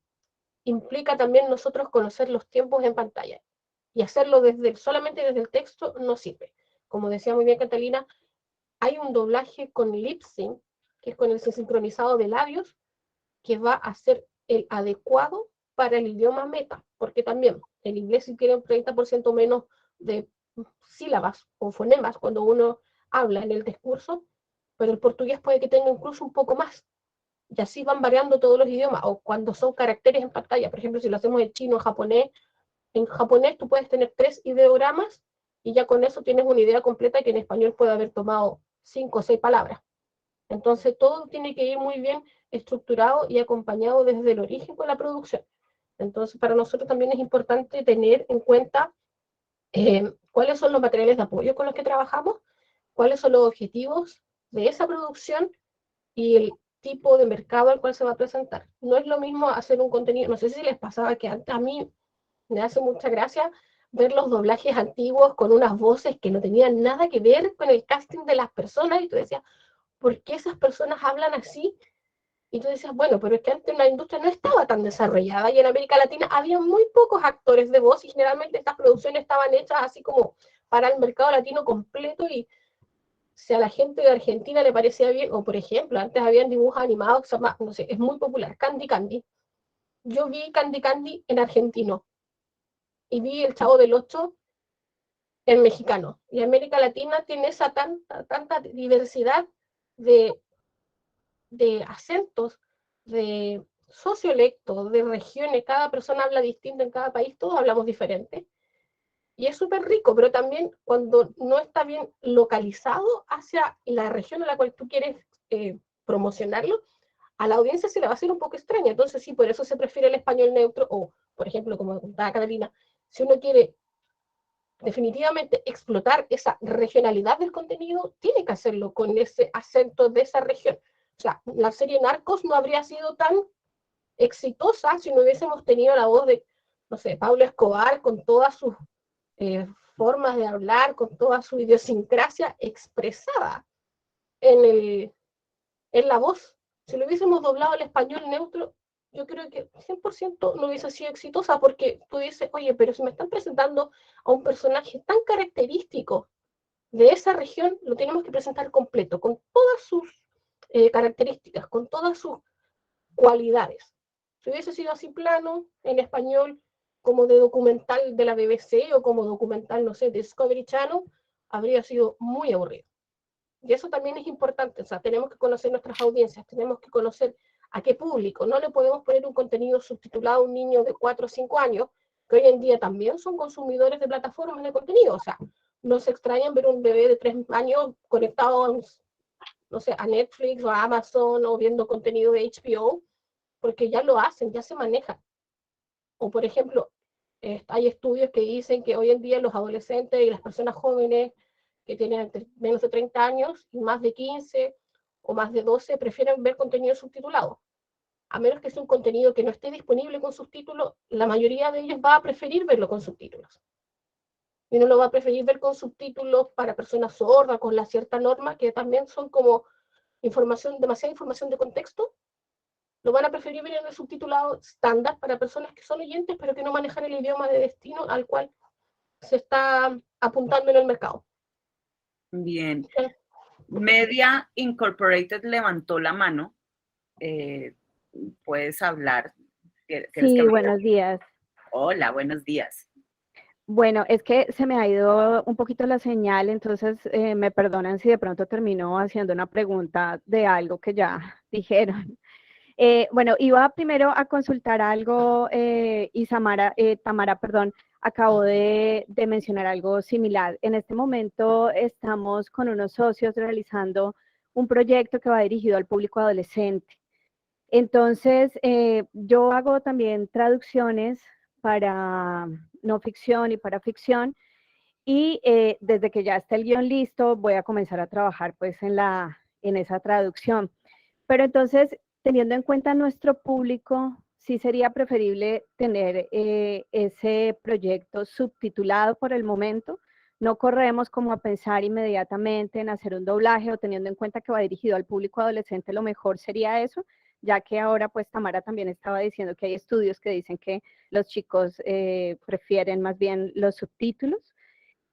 implica también nosotros conocer los tiempos en pantalla. Y hacerlo solamente desde el texto no sirve. Como decía muy bien Catalina, hay un doblaje con lip sync, que es con el sincronizado de labios, que va a ser el adecuado para el idioma meta, porque también el inglés sí tiene un 30% menos de sílabas o fonemas cuando uno habla en el discurso, pero el portugués puede que tenga incluso un poco más. Y así van variando todos los idiomas, o cuando son caracteres en pantalla, por ejemplo, si lo hacemos en chino o en japonés tú puedes tener 3 ideogramas y ya con eso tienes una idea completa que en español puede haber tomado 5 o 6 palabras. Entonces todo tiene que ir muy bien estructurado y acompañado desde el origen con la producción. Entonces para nosotros también es importante tener en cuenta cuáles son los materiales de apoyo con los que trabajamos, cuáles son los objetivos de esa producción y el tipo de mercado al cual se va a presentar. No es lo mismo hacer un contenido, no sé si les pasaba que antes a mí me hace mucha gracia ver los doblajes antiguos con unas voces que no tenían nada que ver con el casting de las personas y tú decías, ¿por qué esas personas hablan así? Y tú decías, bueno, pero es que antes la industria no estaba tan desarrollada y en América Latina había muy pocos actores de voz y generalmente estas producciones estaban hechas así como para el mercado latino completo y si a la gente de Argentina le parecía bien, o por ejemplo, antes habían dibujos animados, no sé, es muy popular, Candy Candy. Yo vi Candy Candy en argentino y vi El Chavo del Ocho en mexicano. Y América Latina tiene esa tanta diversidad de, de acentos, de sociolectos, de regiones, cada persona habla distinto en cada país, todos hablamos diferente. Y es súper rico, pero también cuando no está bien localizado hacia la región a la cual tú quieres promocionarlo, a la audiencia se le va a hacer un poco extraña. Entonces sí, por eso se prefiere el español neutro, o por ejemplo, como contaba Catalina, si uno quiere definitivamente explotar esa regionalidad del contenido, tiene que hacerlo con ese acento de esa región. O sea, la serie Narcos no habría sido tan exitosa si no hubiésemos tenido la voz de, no sé, Pablo Escobar con todas sus formas de hablar, con toda su idiosincrasia expresada en la voz. Si lo hubiésemos doblado al español neutro, yo creo que 100% no hubiese sido exitosa porque tú dices, oye, pero si me están presentando a un personaje tan característico de esa región, lo tenemos que presentar completo, con todas sus características, con todas sus cualidades. Si hubiese sido así plano, en español, como de documental de la BBC o como documental, no sé, de Discovery Channel, habría sido muy aburrido. Y eso también es importante, o sea, tenemos que conocer nuestras audiencias, tenemos que conocer a qué público. No le podemos poner un contenido subtitulado a un niño de 4 o 5 años, que hoy en día también son consumidores de plataformas de contenido. O sea, no se extrañan ver un bebé de 3 años conectado a, no sé, a Netflix o a Amazon o viendo contenido de HBO, porque ya lo hacen, ya se manejan. O por ejemplo, hay estudios que dicen que hoy en día los adolescentes y las personas jóvenes que tienen menos de 30 años y más de 15 o más de 12 prefieren ver contenido subtitulado. A menos que sea un contenido que no esté disponible con subtítulos, la mayoría de ellos va a preferir verlo con subtítulos. Y uno lo va a preferir ver con subtítulos para personas sordas, con la cierta norma, que también son como demasiada información de contexto. lo van a preferir ver en el subtitulado estándar para personas que son oyentes, pero que no manejan el idioma de destino al cual se está apuntando en el mercado. Bien. Media Incorporated levantó la mano. ¿Puedes hablar? Sí, buenos días. Hola, buenos días. Bueno, es que se me ha ido un poquito la señal, entonces me perdonan si de pronto termino haciendo una pregunta de algo que ya dijeron. Bueno, iba primero a consultar algo y Tamara, perdón, acabó de mencionar algo similar. En este momento estamos con unos socios realizando un proyecto que va dirigido al público adolescente. Entonces, yo hago también traducciones para no ficción y para ficción, y desde que ya está el guión listo, voy a comenzar a trabajar pues en esa traducción. Pero entonces, teniendo en cuenta nuestro público, sí sería preferible tener ese proyecto subtitulado por el momento. No corremos como a pensar inmediatamente en hacer un doblaje, o teniendo en cuenta que va dirigido al público adolescente, lo mejor sería eso, ya que ahora pues Tamara también estaba diciendo que hay estudios que dicen que los chicos prefieren más bien los subtítulos.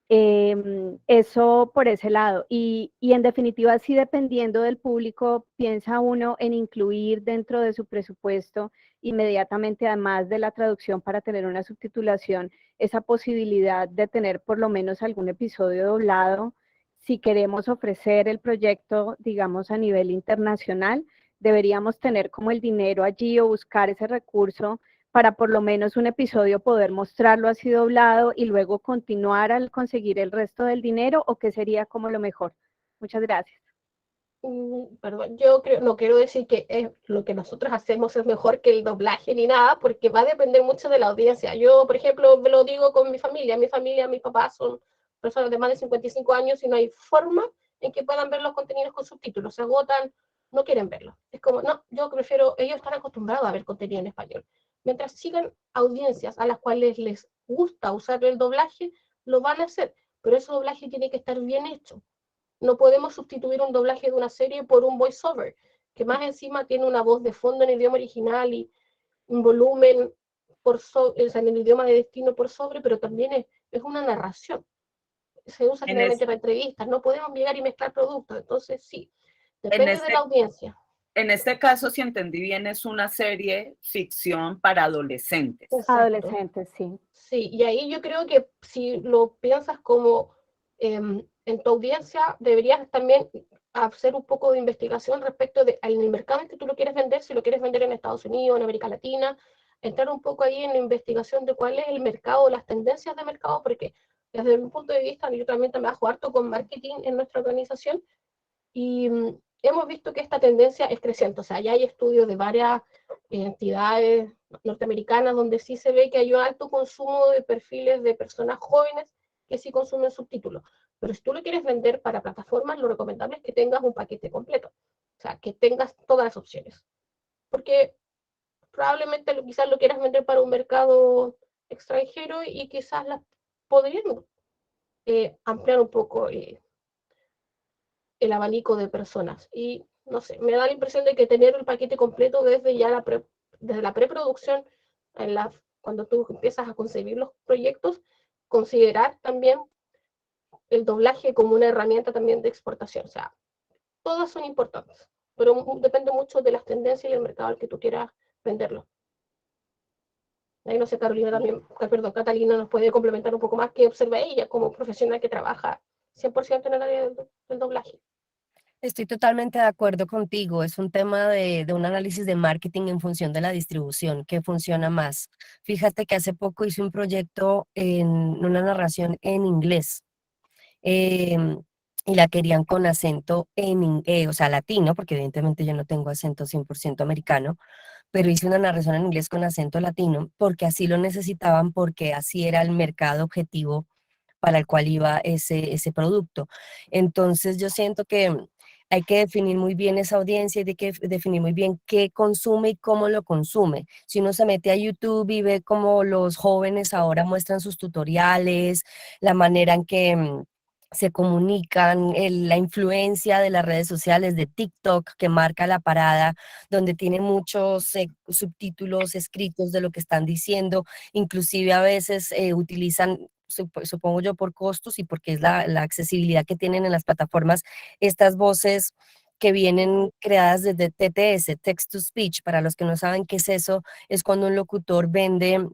Eso por ese lado. Y en definitiva, sí, dependiendo del público, piensa uno en incluir dentro de su presupuesto inmediatamente, además de la traducción para tener una subtitulación, esa posibilidad de tener por lo menos algún episodio doblado. Si queremos ofrecer el proyecto, digamos, a nivel internacional, deberíamos tener como el dinero allí o buscar ese recurso para por lo menos un episodio poder mostrarlo así doblado y luego continuar al conseguir el resto del dinero, o qué sería como lo mejor. Muchas gracias. Perdón, yo no quiero decir que lo que nosotros hacemos es mejor que el doblaje ni nada, porque va a depender mucho de la audiencia. Yo, por ejemplo, me lo digo con mi familia, mis papás son personas de más de 55 años y no hay forma en que puedan ver los contenidos con subtítulos, se agotan, no quieren verlos. Es como, no, yo prefiero, ellos están acostumbrados a ver contenido en español. Mientras sigan audiencias a las cuales les gusta usar el doblaje, lo van a hacer, pero ese doblaje tiene que estar bien hecho. No podemos sustituir un doblaje de una serie por un voiceover, que más encima tiene una voz de fondo en idioma original y un volumen en el idioma de destino por sobre, pero también es una narración. Se usa generalmente para entrevistas, no podemos llegar y mezclar productos, entonces sí, depende de la audiencia. En este caso, si entendí bien, es una serie ficción para adolescentes. Exacto. Adolescentes, sí. Sí, y ahí yo creo que si lo piensas como en tu audiencia, deberías también hacer un poco de investigación respecto al mercado en que tú lo quieres vender, si lo quieres vender en Estados Unidos, en América Latina, entrar un poco ahí en la investigación de cuál es el mercado, las tendencias de mercado, porque desde mi punto de vista, yo también trabajo harto con marketing en nuestra organización, y hemos visto que esta tendencia es creciente. O sea, ya hay estudios de varias entidades norteamericanas donde sí se ve que hay un alto consumo de perfiles de personas jóvenes que sí consumen subtítulos. Pero si tú lo quieres vender para plataformas, lo recomendable es que tengas un paquete completo. O sea, que tengas todas las opciones. Porque probablemente quizás lo quieras vender para un mercado extranjero y quizás podrían ampliar un poco el abanico de personas. Y no sé, me da la impresión de que tener el paquete completo desde ya desde la preproducción, cuando tú empiezas a concebir los proyectos, considerar también el doblaje como una herramienta también de exportación. O sea, todas son importantes, pero depende mucho de las tendencias y el mercado al que tú quieras venderlo. Ahí no sé, Carolina también, perdón, Catalina nos puede complementar un poco más qué observa ella como profesional que trabaja 100% en el área del doblaje. Estoy totalmente de acuerdo contigo. Es un tema de un análisis de marketing en función de la distribución, que funciona más. Fíjate que hace poco hice un proyecto en una narración en inglés, em, y la querían con acento o sea, latino, porque evidentemente yo no tengo acento 100% americano, pero hice una narración en inglés con acento latino porque así lo necesitaban, porque así era el mercado objetivo para el cual iba ese producto. Entonces yo siento que hay que definir muy bien esa audiencia, y hay que definir muy bien qué consume y cómo lo consume. Si uno se mete a YouTube y ve cómo los jóvenes ahora muestran sus tutoriales, la manera en que se comunican, la influencia de las redes sociales, de TikTok, que marca la parada, donde tiene muchos subtítulos escritos de lo que están diciendo, inclusive a veces utilizan, supongo yo, por costos y porque es la accesibilidad que tienen en las plataformas, estas voces que vienen creadas desde TTS, Text to Speech. Para los que no saben qué es eso, es cuando un locutor vende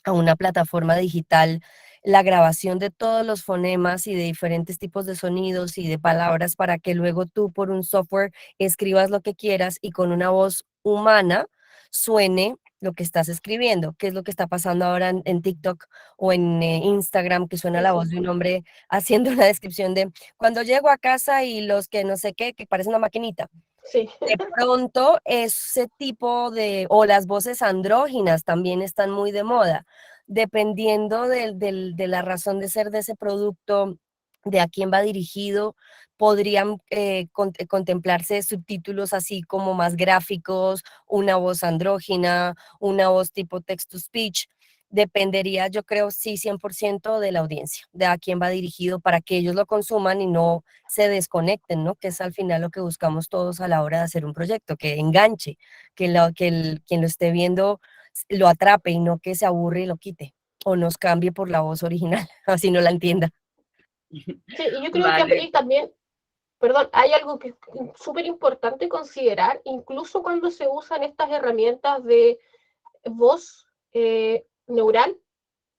a una plataforma digital la grabación de todos los fonemas y de diferentes tipos de sonidos y de palabras para que luego tú por un software escribas lo que quieras y con una voz humana suene lo que estás escribiendo, que es lo que está pasando ahora en TikTok o en Instagram, que suena la voz de un hombre haciendo una descripción de cuando llego a casa y los que no sé qué, que parece una maquinita. Sí. De pronto ese tipo de, o las voces andróginas también están muy de moda, dependiendo de la razón de ser de ese producto, de a quién va dirigido, podrían contemplarse subtítulos así como más gráficos, una voz andrógina, una voz tipo text-to-speech. Dependería, yo creo, sí, 100% de la audiencia, de a quién va dirigido para que ellos lo consuman y no se desconecten, ¿no? Que es al final lo que buscamos todos a la hora de hacer un proyecto, que enganche, quien lo esté viendo lo atrape y no que se aburre y lo quite o nos cambie por la voz original, así no la entienda. Sí, y yo creo que Vale. ahí también, perdón, hay algo que es súper importante considerar, incluso cuando se usan estas herramientas de voz neural,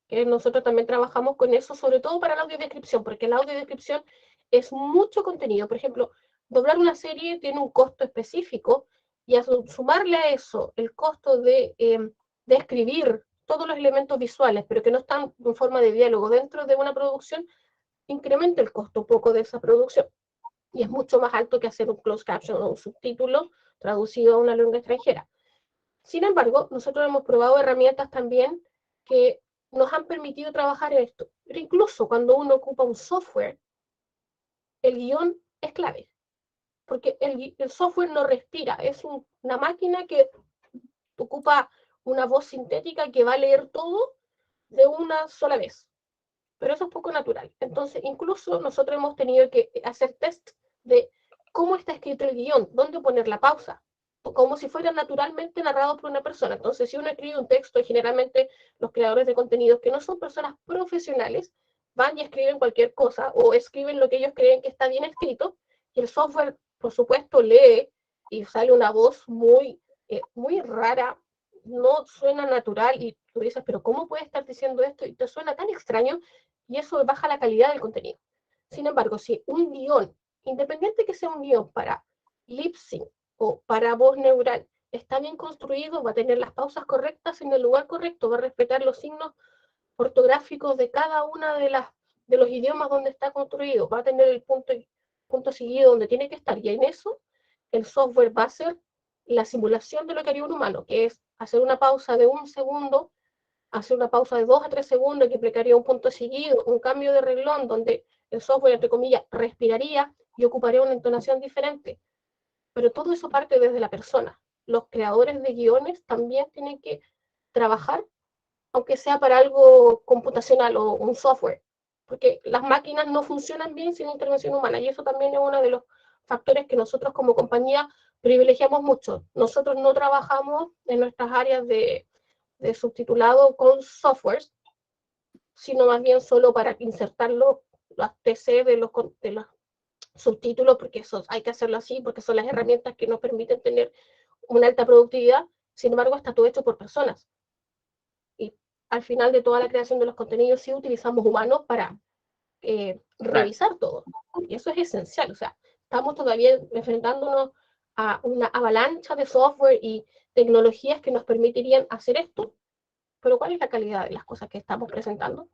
que nosotros también trabajamos con eso, sobre todo para la audiodescripción, porque la audiodescripción es mucho contenido. Por ejemplo, doblar una serie tiene un costo específico y a sumarle a eso el costo de escribir todos los elementos visuales, pero que no están en forma de diálogo dentro de una producción, incrementa el costo un poco de esa producción. Y es mucho más alto que hacer un closed caption o un subtítulo traducido a una lengua extranjera. Sin embargo, nosotros hemos probado herramientas también que nos han permitido trabajar en esto. Pero incluso cuando uno ocupa un software, el guión es clave, porque el software no respira, es una máquina que ocupa una voz sintética que va a leer todo de una sola vez. Pero eso es poco natural. Entonces, incluso nosotros hemos tenido que hacer test de cómo está escrito el guión, dónde poner la pausa, como si fuera naturalmente narrado por una persona. Entonces, si uno escribe un texto, y generalmente los creadores de contenidos que no son personas profesionales, van y escriben cualquier cosa o escriben lo que ellos creen que está bien escrito, y el software, por supuesto, lee y sale una voz muy rara, no suena natural, y tú dices, pero ¿cómo puede estar diciendo esto? Y te suena tan extraño, y eso baja la calidad del contenido. Sin embargo, si un guión, independiente que sea un guión para lip sync o para voz neural, está bien construido, va a tener las pausas correctas en el lugar correcto, va a respetar los signos ortográficos de cada una de los idiomas donde está construido, va a tener el punto seguido donde tiene que estar, y en eso el software va a hacer la simulación de lo que haría un humano, que es hacer una pausa de 1 segundo, hacer una pausa de 2 a 3 segundos que implicaría un punto seguido, un cambio de renglón donde el software, entre comillas, respiraría y ocuparía una entonación diferente. Pero todo eso parte desde la persona. Los creadores de guiones también tienen que trabajar, aunque sea para algo computacional o un software, porque las máquinas no funcionan bien sin intervención humana, y eso también es uno de los factores que nosotros como compañía privilegiamos mucho. Nosotros no trabajamos en nuestras áreas de subtitulado con softwares, sino más bien solo para insertarlo, las TC de los subtítulos, porque eso hay que hacerlo así, porque son las herramientas que nos permiten tener una alta productividad. Sin embargo, está todo hecho por personas. Y al final de toda la creación de los contenidos sí utilizamos humanos para revisar todo. Y eso es esencial. O sea, estamos todavía enfrentándonos a una avalancha de software y tecnologías que nos permitirían hacer esto, pero ¿cuál es la calidad de las cosas que estamos presentando?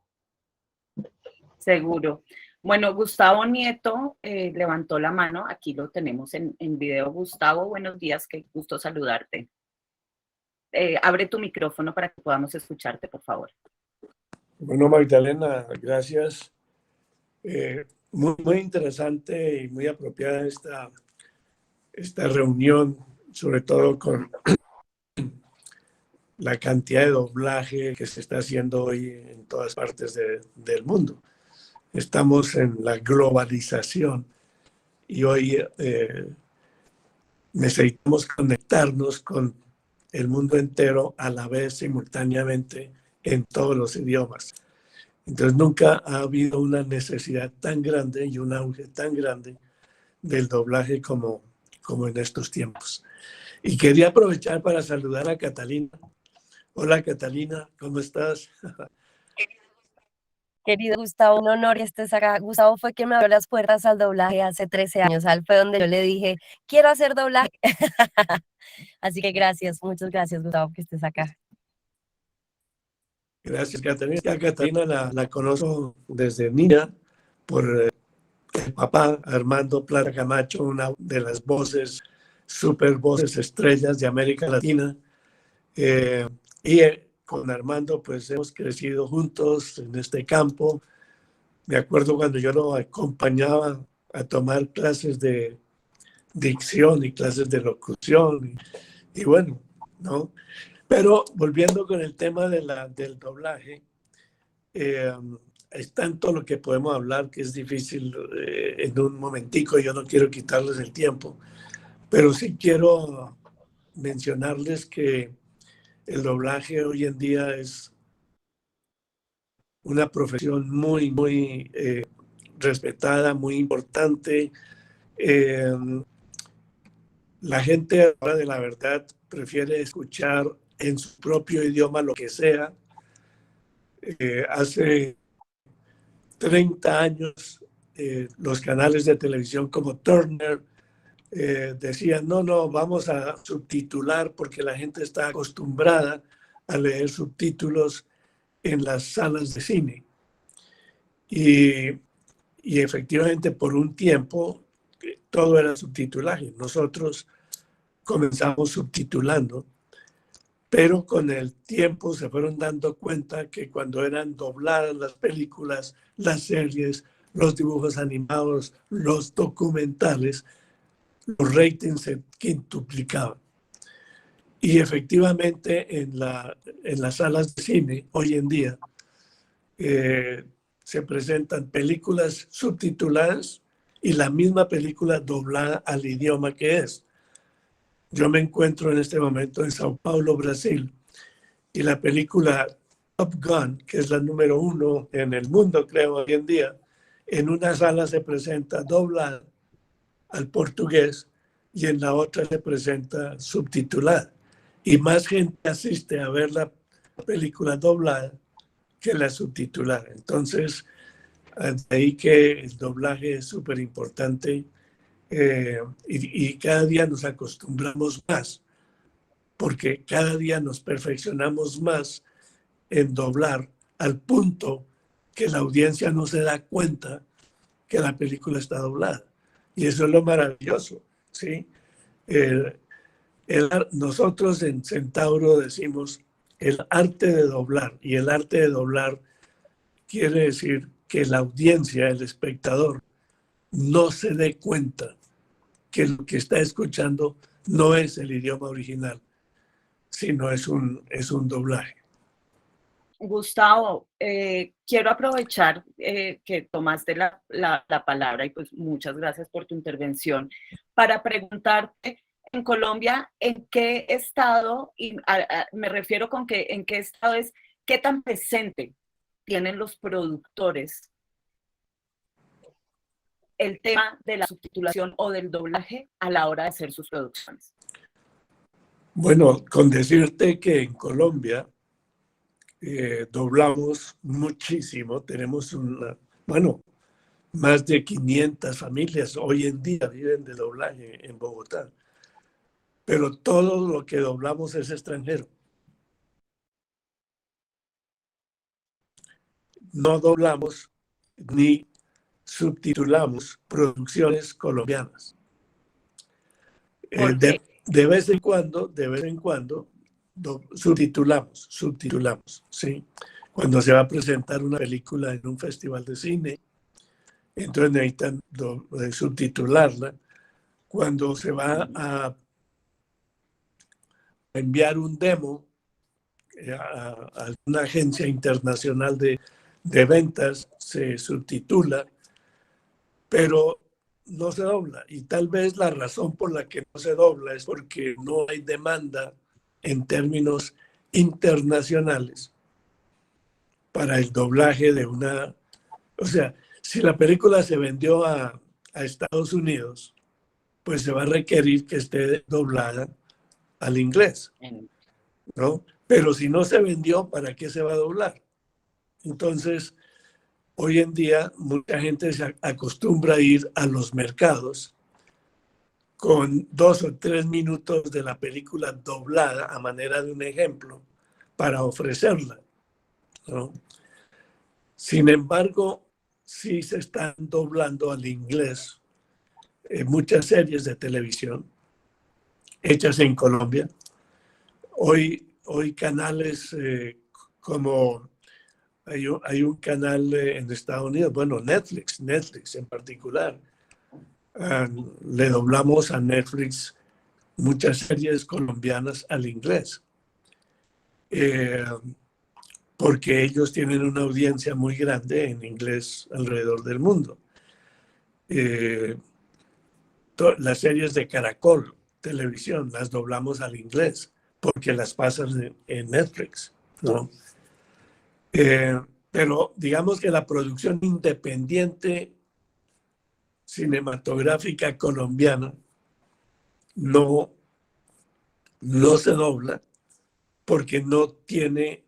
Seguro. Bueno, Gustavo Nieto levantó la mano, aquí lo tenemos en video. Gustavo, buenos días, qué gusto saludarte. Abre tu micrófono para que podamos escucharte, por favor. Bueno, Magdalena, gracias. Muy interesante y muy apropiada esta reunión, sobre todo con la cantidad de doblaje que se está haciendo hoy en todas partes del mundo. estamos en la globalización y hoy necesitamos conectarnos con el mundo entero a la vez, simultáneamente, en todos los idiomas. Entonces nunca ha habido una necesidad tan grande y un auge tan grande del doblaje como en estos tiempos. Y quería aprovechar para saludar a Catalina. Hola Catalina, ¿cómo estás? Querido Gustavo, un honor que estés acá. Gustavo fue quien me abrió las puertas al doblaje hace 13 años. Al fue donde yo le dije, quiero hacer doblaje. Así que gracias, muchas gracias, Gustavo, que estés acá. Gracias, Catalina. A Catalina la conozco desde niña por el papá, Armando Plata Camacho, una de las super voces estrellas de América Latina. Y con Armando, pues hemos crecido juntos en este campo. Me acuerdo cuando yo lo acompañaba a tomar clases de dicción y clases de locución. Y bueno, ¿no? Pero volviendo con el tema del doblaje, es tanto lo que podemos hablar que es difícil en un momentico. Yo no quiero quitarles el tiempo, pero sí quiero mencionarles que el doblaje hoy en día es una profesión muy, muy respetada, muy importante. La gente ahora de la verdad prefiere escuchar en su propio idioma lo que sea. Hace 30 años los canales de televisión como Turner decían, no, vamos a subtitular porque la gente está acostumbrada a leer subtítulos en las salas de cine. Y efectivamente por un tiempo todo era subtitulaje. Nosotros comenzamos subtitulando, pero con el tiempo se fueron dando cuenta que cuando eran dobladas las películas, las series, los dibujos animados, los documentales, los ratings se quintuplicaban. Y efectivamente en las salas de cine hoy en día se presentan películas subtituladas y la misma película doblada al idioma que es. Yo me encuentro en este momento en Sao Paulo, Brasil, y la película Top Gun, que es la número 1 en el mundo, creo, hoy en día, en una sala se presenta doblada al portugués y en la otra se presenta subtitulada. Y más gente asiste a ver la película doblada que la subtitulada. Entonces, de ahí que el doblaje es súper importante y cada día nos acostumbramos más, porque cada día nos perfeccionamos más en doblar al punto que la audiencia no se da cuenta que la película está doblada. Y eso es lo maravilloso, ¿sí? Nosotros en Centauro decimos el arte de doblar, y el arte de doblar quiere decir que la audiencia, el espectador, no se dé cuenta que lo que está escuchando no es el idioma original, sino es un doblaje. Gustavo, quiero aprovechar que tomaste la palabra y pues muchas gracias por tu intervención para preguntarte en Colombia en qué estado, y me refiero con que en qué estado es, qué tan presente tienen los productores el tema de la subtitulación o del doblaje a la hora de hacer sus producciones. Bueno, con decirte que en Colombia doblamos muchísimo, tenemos más de 500 familias hoy en día viven de doblaje en Bogotá, pero todo lo que doblamos es extranjero. No doblamos ni subtitulamos producciones colombianas. De vez en cuando subtitulamos, ¿sí? Cuando se va a presentar una película en un festival de cine, entonces necesitan subtitularla. Cuando se va a enviar un demo a una agencia internacional de de ventas se subtitula, pero no se dobla. Y tal vez la razón por la que no se dobla es porque no hay demanda en términos internacionales para el doblaje de una... O sea, si la película se vendió a Estados Unidos, pues se va a requerir que esté doblada al inglés, ¿no? Pero si no se vendió, ¿para qué se va a doblar? Entonces, hoy en día mucha gente se acostumbra a ir a los mercados con 2 o 3 minutos de la película doblada a manera de un ejemplo para ofrecerla, ¿no? Sin embargo, sí se están doblando al inglés muchas series de televisión hechas en Colombia. Hoy canales como hay un canal en Estados Unidos, bueno, Netflix en particular. Le doblamos a Netflix muchas series colombianas al inglés, porque ellos tienen una audiencia muy grande en inglés alrededor del mundo. Las series de Caracol Televisión las doblamos al inglés, porque las pasan en Netflix, ¿no? Pero digamos que la producción independiente cinematográfica colombiana no se dobla porque no tiene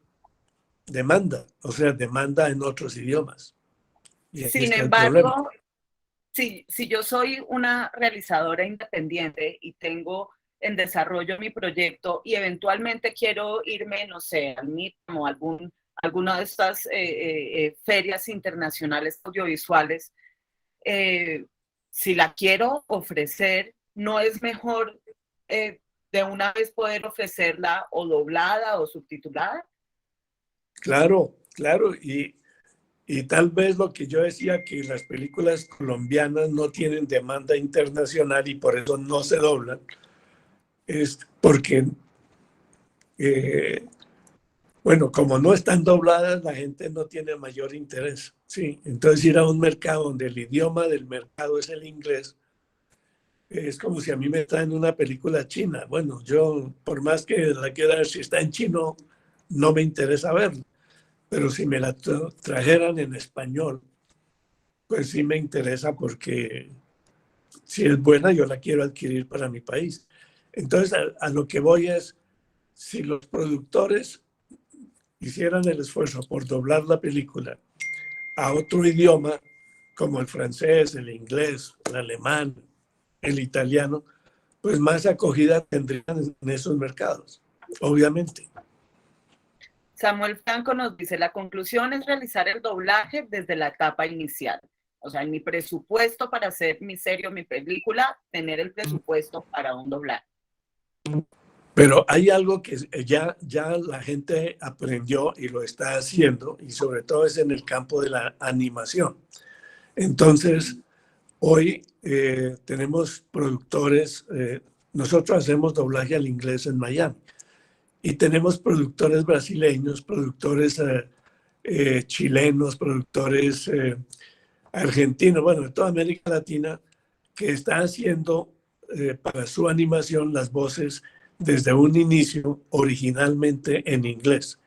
demanda, o sea, demanda en otros idiomas. Y ahí Sin está el problema. embargo, si yo soy una realizadora independiente y tengo en desarrollo mi proyecto y eventualmente quiero irme, no sé, al MIT o alguna de estas ferias internacionales audiovisuales, si la quiero ofrecer, ¿no es mejor de una vez poder ofrecerla o doblada o subtitulada? Claro, claro. Y tal vez lo que yo decía, que las películas colombianas no tienen demanda internacional y por eso no se doblan, es porque, bueno, como no están dobladas, la gente no tiene mayor interés. Sí, entonces ir a un mercado donde el idioma del mercado es el inglés, es como si a mí me traen una película china. Bueno, yo, por más que la quiera ver, si está en chino, no me interesa verla. Pero si me la trajeran en español, pues sí me interesa porque si es buena, yo la quiero adquirir para mi país. Entonces, a lo que voy es, si los productores hicieran el esfuerzo por doblar la película a otro idioma, como el francés, el inglés, el alemán, el italiano, pues más acogida tendrían en esos mercados, obviamente. Samuel Franco nos dice, la conclusión es realizar el doblaje desde la etapa inicial. O sea, en mi presupuesto para hacer mi serie o mi película, tener el presupuesto para un doblaje. Pero hay algo que ya la gente aprendió y lo está haciendo, y sobre todo es en el campo de la animación. Entonces, hoy tenemos productores, nosotros hacemos doblaje al inglés en Miami, y tenemos productores brasileños, productores chilenos, productores argentinos, bueno, de toda América Latina, que están haciendo para su animación las voces desde un inicio originalmente en inglés.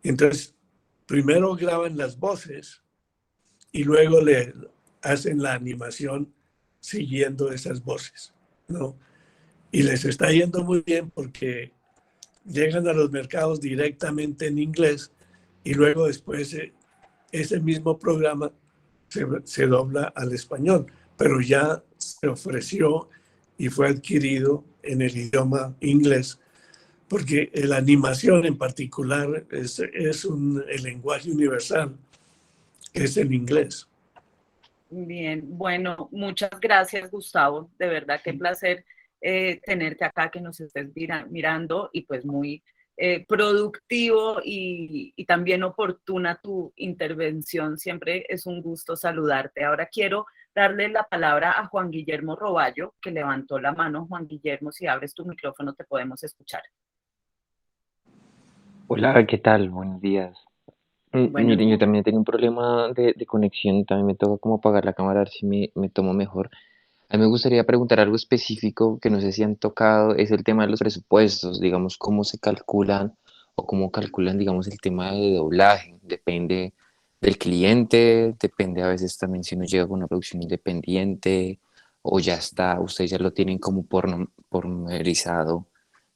Entonces, primero graban las voces y luego le hacen la animación siguiendo esas voces, ¿no? Y les está yendo muy bien porque llegan a los mercados directamente en inglés y luego después ese mismo programa se dobla al español, pero ya se ofreció y fue adquirido en el idioma inglés, porque la animación en particular es el lenguaje universal, que es el inglés. Bien, bueno, muchas gracias, Gustavo. De verdad, qué placer tenerte acá, que nos estés mirando y pues muy productivo y también oportuna tu intervención. Siempre es un gusto saludarte. Ahora quiero darle la palabra a Juan Guillermo Roballo, que levantó la mano. Juan Guillermo, si abres tu micrófono te podemos escuchar. Hola, ¿qué tal? Buenos días. Bueno, Miren, yo también tengo un problema de conexión, también me toca como apagar la cámara a ver si me tomo mejor. A mí me gustaría preguntar algo específico que no sé si han tocado, es el tema de los presupuestos, digamos, cómo se calculan o cómo calculan, digamos, el tema de doblaje. Depende del cliente, depende a veces también si uno llega con una producción independiente o ya está, ustedes ya lo tienen como pormenorizado,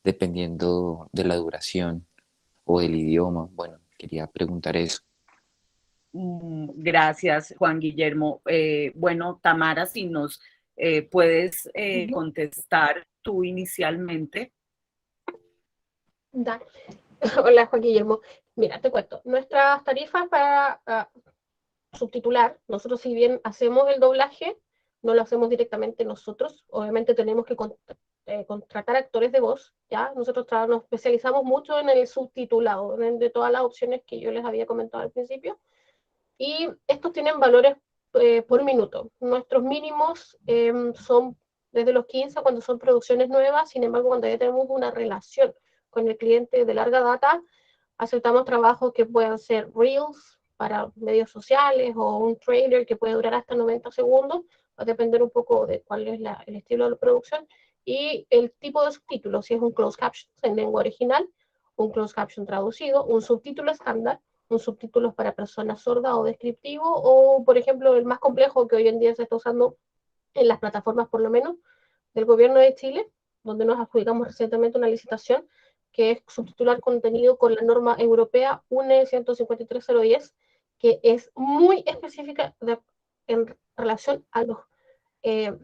dependiendo de la duración o del idioma. Bueno, quería preguntar eso. Gracias, Juan Guillermo. Bueno, Tamara, si nos puedes contestar tú inicialmente. Da. Hola, Juan Guillermo. Mira, te cuento. Nuestras tarifas para subtitular, nosotros si bien hacemos el doblaje, no lo hacemos directamente nosotros. Obviamente tenemos que contratar actores de voz, ¿ya? Nosotros nos especializamos mucho en el subtitulado, de todas las opciones que yo les había comentado al principio. Y estos tienen valores por minuto. Nuestros mínimos son desde los 15 cuando son producciones nuevas, sin embargo, cuando ya tenemos una relación con el cliente de larga data, aceptamos trabajos que puedan ser reels para medios sociales o un trailer que puede durar hasta 90 segundos, va a depender un poco de cuál es el estilo de la producción y el tipo de subtítulo, si es un closed caption en lengua original, un closed caption traducido, un subtítulo estándar, un subtítulo para personas sordas o descriptivo, o por ejemplo el más complejo que hoy en día se está usando en las plataformas por lo menos del gobierno de Chile, donde nos adjudicamos recientemente una licitación que es subtitular contenido con la norma europea UNE 153.010, que es muy específica en relación eh,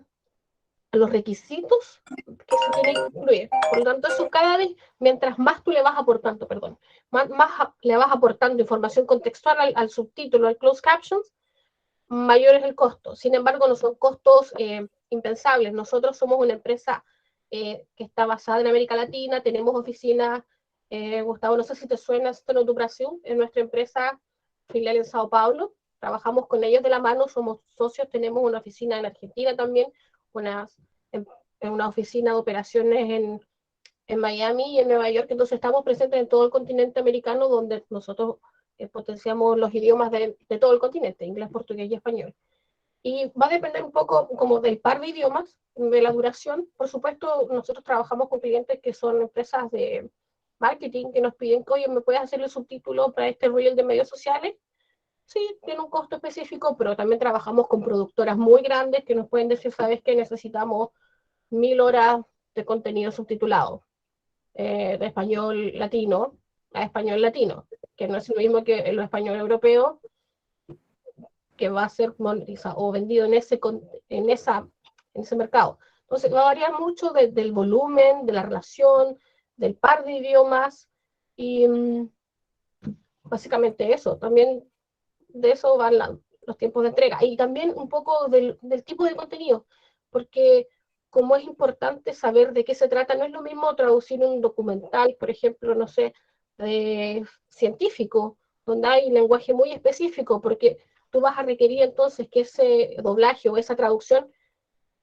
a los requisitos que se tienen que incluir. Por lo tanto, eso cada vez, mientras más tú le vas aportando, perdón, más le vas aportando información contextual al subtítulo, al closed captions, mayor es el costo. Sin embargo, no son costos impensables. Nosotros somos una empresa que está basada en América Latina, tenemos oficinas, Gustavo, no sé si te suena Stone do Brasil, es nuestra empresa filial en Sao Paulo, trabajamos con ellos de la mano, somos socios, tenemos una oficina en Argentina también, en una oficina de operaciones en Miami y en Nueva York, entonces estamos presentes en todo el continente americano donde nosotros potenciamos los idiomas de todo el continente, inglés, portugués y español. Y va a depender un poco como del par de idiomas, de la duración. Por supuesto, nosotros trabajamos con clientes que son empresas de marketing que nos piden que, oye, ¿me puedes hacer el subtítulo para este reel de medios sociales? Sí, tiene un costo específico, pero también trabajamos con productoras muy grandes que nos pueden decir, ¿sabes qué? Necesitamos 1000 horas de contenido subtitulado de español latino a español latino, que no es lo mismo que el español europeo, que va a ser monetizado o vendido en ese mercado. Entonces va a variar mucho del volumen, de la relación, del par de idiomas y básicamente eso. También de eso van los tiempos de entrega y también un poco del tipo de contenido, porque como es importante saber de qué se trata, no es lo mismo traducir un documental, por ejemplo, no sé, científico, donde hay lenguaje muy específico, porque tú vas a requerir entonces que ese doblaje o esa traducción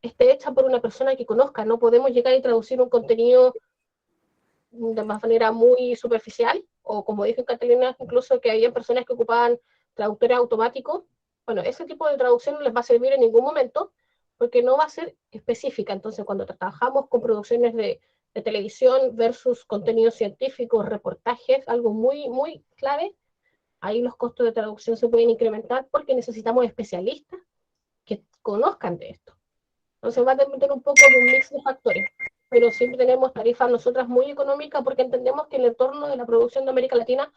esté hecha por una persona que conozca. No podemos llegar y traducir un contenido de manera muy superficial, o como dijo Catalina, incluso que había personas que ocupaban traductores automáticos. Bueno, ese tipo de traducción no les va a servir en ningún momento porque no va a ser específica. Entonces, cuando trabajamos con producciones de televisión versus contenidos científicos, reportajes, algo muy, muy clave, ahí los costos de traducción se pueden incrementar porque necesitamos especialistas que conozcan de esto. Entonces va a depender un poco de un mix de factores, pero siempre tenemos tarifas nosotras muy económicas porque entendemos que el entorno de la producción de América Latina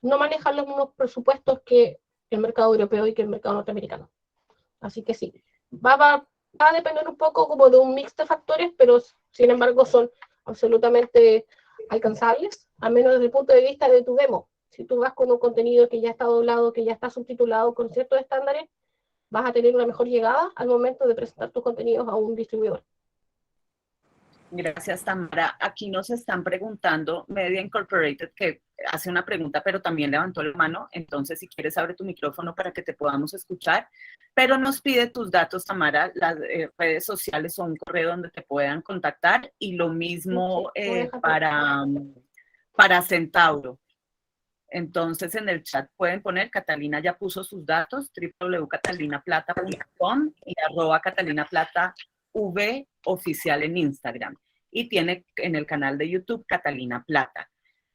no maneja los mismos presupuestos que el mercado europeo y que el mercado norteamericano. Así que sí, va a depender un poco como de un mix de factores, pero sin embargo son absolutamente alcanzables, al menos desde el punto de vista de tu demo. Si tú vas con un contenido que ya está doblado, que ya está subtitulado con ciertos estándares, vas a tener una mejor llegada al momento de presentar tus contenidos a un distribuidor. Gracias, Tamara. Aquí nos están preguntando, Media Incorporated, que hace una pregunta, pero también levantó la mano. Entonces, si quieres, abre tu micrófono para que te podamos escuchar. Pero nos pide tus datos, Tamara, las redes sociales o un correo donde te puedan contactar. Y lo mismo para Centauro. Entonces en el chat pueden poner, Catalina ya puso sus datos, www.catalinaplata.com y @catalinaplatav oficial en Instagram. Y tiene en el canal de YouTube Catalina Plata.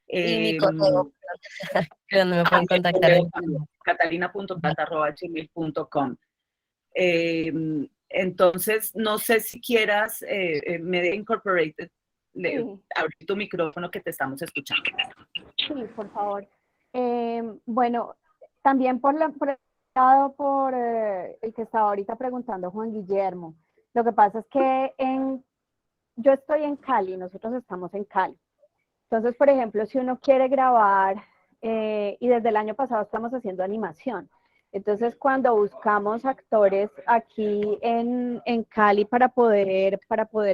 Y mi correo, que donde me pueden contactar. catalina.plata@gmail.com. Entonces, no sé si quieras, Media Incorporated, Sí. abrir tu micrófono que te estamos escuchando. Sí, por favor. Bueno, también por el lado por el que estaba ahorita preguntando Juan Guillermo. Lo que pasa es que yo estoy en Cali, nosotros estamos en Cali. Entonces, por ejemplo, si uno quiere grabar, y desde el año pasado estamos haciendo animación. Entonces, cuando buscamos actores aquí en Cali para poder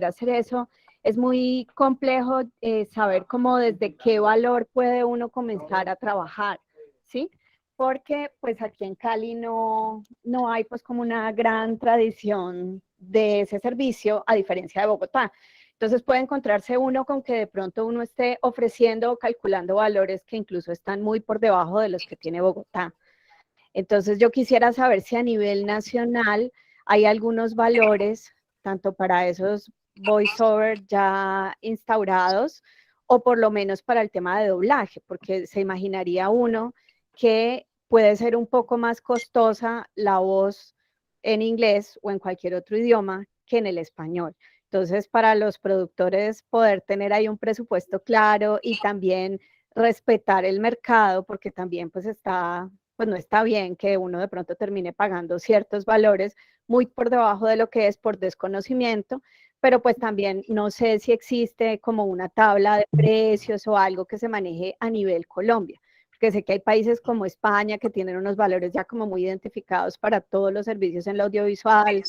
hacer eso, es muy complejo saber cómo desde qué valor puede uno comenzar a trabajar, ¿sí? Porque pues aquí en Cali no hay pues como una gran tradición de ese servicio, a diferencia de Bogotá. Entonces puede encontrarse uno con que de pronto uno esté ofreciendo o calculando valores que incluso están muy por debajo de los que tiene Bogotá. Entonces yo quisiera saber si a nivel nacional hay algunos valores, tanto para esos voiceover ya instaurados, o por lo menos para el tema de doblaje, porque se imaginaría uno que puede ser un poco más costosa la voz en inglés o en cualquier otro idioma que en el español. Entonces, para los productores poder tener ahí un presupuesto claro y también respetar el mercado, porque también pues no está bien que uno de pronto termine pagando ciertos valores muy por debajo de lo que es por desconocimiento, pero pues también no sé si existe como una tabla de precios o algo que se maneje a nivel Colombia, porque sé que hay países como España que tienen unos valores ya como muy identificados para todos los servicios en lo audiovisual,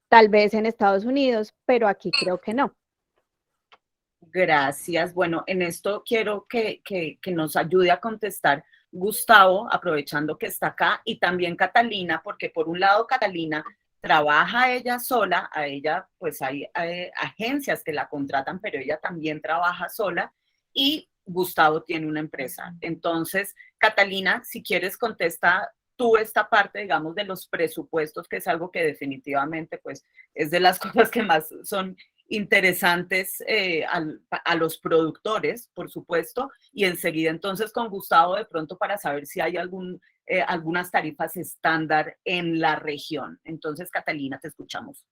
tal vez en Estados Unidos, pero aquí creo que no. Gracias. Bueno, en esto quiero que nos ayude a contestar Gustavo, aprovechando que está acá, y también Catalina, porque por un lado Catalina trabaja ella sola, a ella pues hay agencias que la contratan, pero ella también trabaja sola, y Gustavo tiene una empresa. Entonces, Catalina, si quieres contesta tú esta parte, digamos, de los presupuestos, que es algo que definitivamente pues es de las cosas que más son interesantes a los productores, por supuesto, y enseguida entonces con Gustavo de pronto para saber si hay algunas tarifas estándar en la región. Entonces, Catalina, te escuchamos.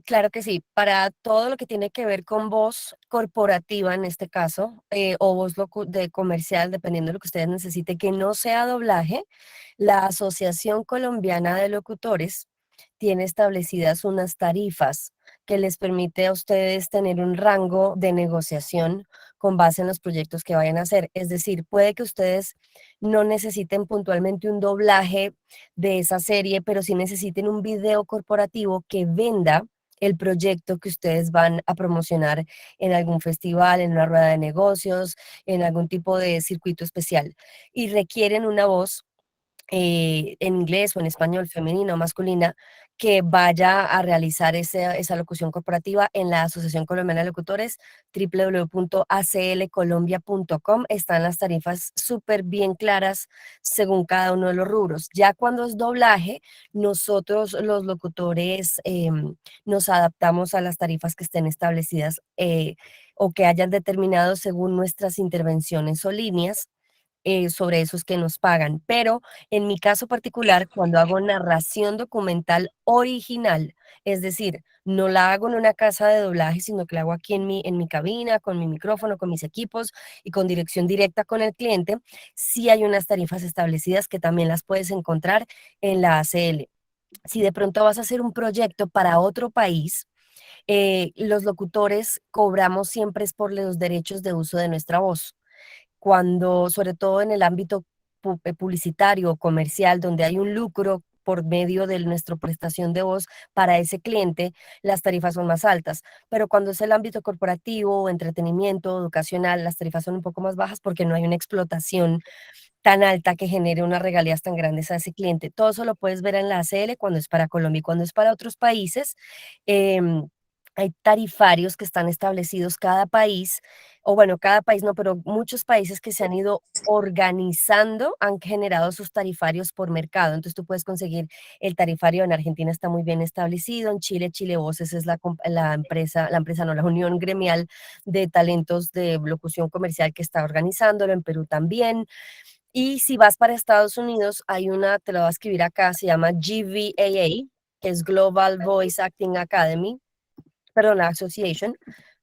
Claro que sí, para todo lo que tiene que ver con voz corporativa en este caso, o voz de comercial, dependiendo de lo que ustedes necesiten, que no sea doblaje, la Asociación Colombiana de Locutores tiene establecidas unas tarifas que les permite a ustedes tener un rango de negociación con base en los proyectos que vayan a hacer. Es decir, puede que ustedes no necesiten puntualmente un doblaje de esa serie, pero sí necesiten un video corporativo que venda el proyecto que ustedes van a promocionar en algún festival, en una rueda de negocios, en algún tipo de circuito especial. Y requieren una voz en inglés o en español, femenina o masculina, que vaya a realizar esa locución corporativa en la Asociación Colombiana de Locutores, www.aclcolombia.com. Están las tarifas súper bien claras según cada uno de los rubros. Ya cuando es doblaje, nosotros los locutores nos adaptamos a las tarifas que estén establecidas o que hayan determinado según nuestras intervenciones o líneas sobre esos que nos pagan. Pero en mi caso particular, cuando hago narración documental original, es decir, no la hago en una casa de doblaje, sino que la hago aquí en mi cabina, con mi micrófono, con mis equipos y con dirección directa con el cliente, sí hay unas tarifas establecidas que también las puedes encontrar en la ACL. Si de pronto vas a hacer un proyecto para otro país, los locutores cobramos siempre es por los derechos de uso de nuestra voz cuando, sobre todo en el ámbito publicitario o comercial, donde hay un lucro por medio de nuestra prestación de voz para ese cliente, las tarifas son más altas. Pero cuando es el ámbito corporativo, entretenimiento, educacional, las tarifas son un poco más bajas porque no hay una explotación tan alta que genere unas regalías tan grandes a ese cliente. Todo eso lo puedes ver en la ACL cuando es para Colombia y cuando es para otros países. em, hay tarifarios que están establecidos cada país, o bueno, cada país no, pero muchos países que se han ido organizando han generado sus tarifarios por mercado. Entonces tú puedes conseguir el tarifario en Argentina está muy bien establecido, en Chile, Chile Voces es la empresa no, la unión gremial de talentos de locución comercial que está organizándolo, en Perú también. Y si vas para Estados Unidos, hay una, te la voy a escribir acá, se llama GVAA, que es Global Voice Acting Academy, perdón, la Association,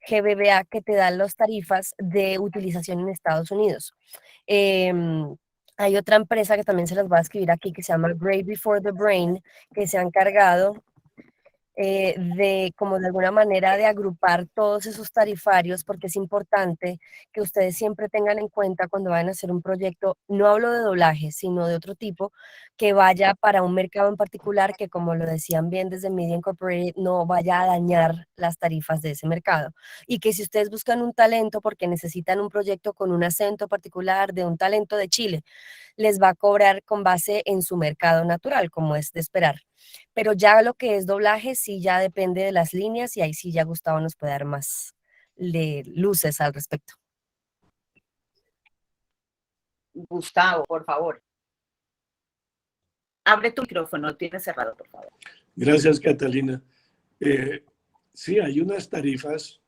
GBBA, que te da las tarifas de utilización en Estados Unidos. Hay otra empresa que también se las voy a escribir aquí, que se llama Great Before the Brain, que se ha encargado de como de alguna manera de agrupar todos esos tarifarios, porque es importante que ustedes siempre tengan en cuenta cuando vayan a hacer un proyecto, no hablo de doblaje, sino de otro tipo, que vaya para un mercado en particular, que como lo decían bien desde Media Incorporated, no vaya a dañar las tarifas de ese mercado. Y que si ustedes buscan un talento porque necesitan un proyecto con un acento particular de un talento de Chile, les va a cobrar con base en su mercado natural, como es de esperar. Pero ya lo que es doblaje sí ya depende de las líneas y ahí sí ya Gustavo nos puede dar más luces al respecto. Gustavo, por favor. Abre tu micrófono, lo tienes cerrado, por favor. Gracias, Catalina. Sí, hay unas tarifas,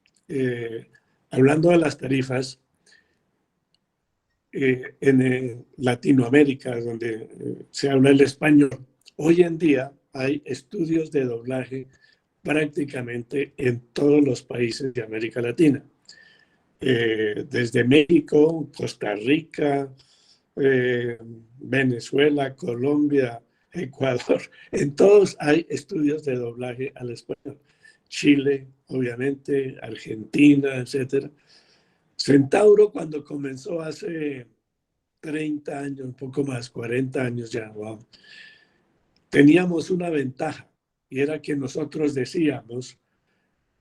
hablando de las tarifas, en Latinoamérica, donde se habla el español, hoy en día hay estudios de doblaje prácticamente en todos los países de América Latina. Desde México, Costa Rica, Venezuela, Colombia, Ecuador, en todos hay estudios de doblaje al español. Chile, obviamente, Argentina, etc. Centauro, cuando comenzó hace 30 años, un poco más, 40 años ya, wow, teníamos una ventaja y era que nosotros decíamos,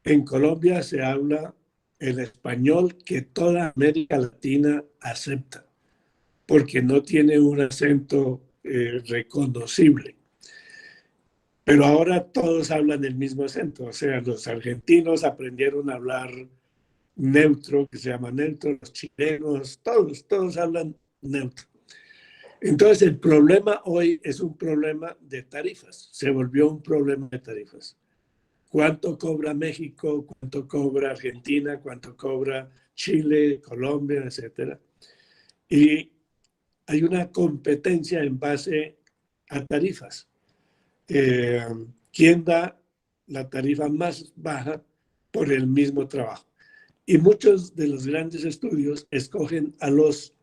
en Colombia se habla el español que toda América Latina acepta, porque no tiene un acento reconocible. Pero ahora todos hablan el mismo acento, o sea, los argentinos aprendieron a hablar neutro, que se llama neutro, los chilenos, todos hablan neutro. Entonces el problema hoy es un problema de tarifas, se volvió un problema de tarifas. ¿Cuánto cobra México? ¿Cuánto cobra Argentina? ¿Cuánto cobra Chile, Colombia, etcétera? Y hay una competencia en base a tarifas. ¿Quién da la tarifa más baja por el mismo trabajo? Y muchos de los grandes estudios escogen a los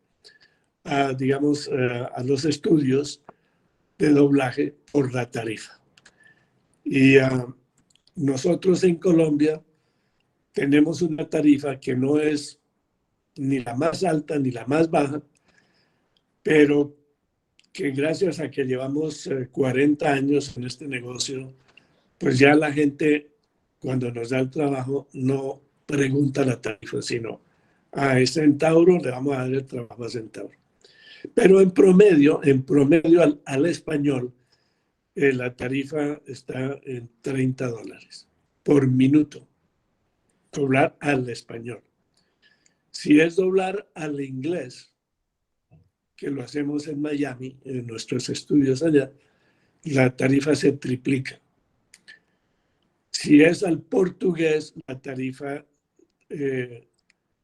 estudios de doblaje por la tarifa. Y nosotros en Colombia tenemos una tarifa que no es ni la más alta ni la más baja, pero que gracias a que llevamos 40 años en este negocio, pues ya la gente cuando nos da el trabajo no pregunta la tarifa, sino es Centauro, le vamos a dar el trabajo a Centauro. Pero en promedio al español, la tarifa está en $30 por minuto. Doblar al español. Si es doblar al inglés, que lo hacemos en Miami, en nuestros estudios allá, la tarifa se triplica. Si es al portugués, la tarifa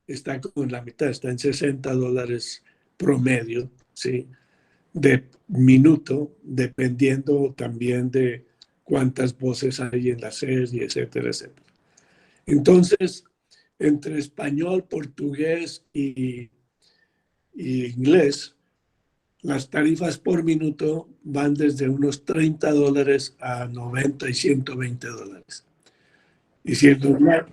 está como en la mitad, está en $60 promedio, ¿sí? De minuto, dependiendo también de cuántas voces hay en la serie, etcétera, etcétera. Entonces, entre español, portugués y inglés, las tarifas por minuto van desde unos $30 a $90 y $120. Y si el doblaje...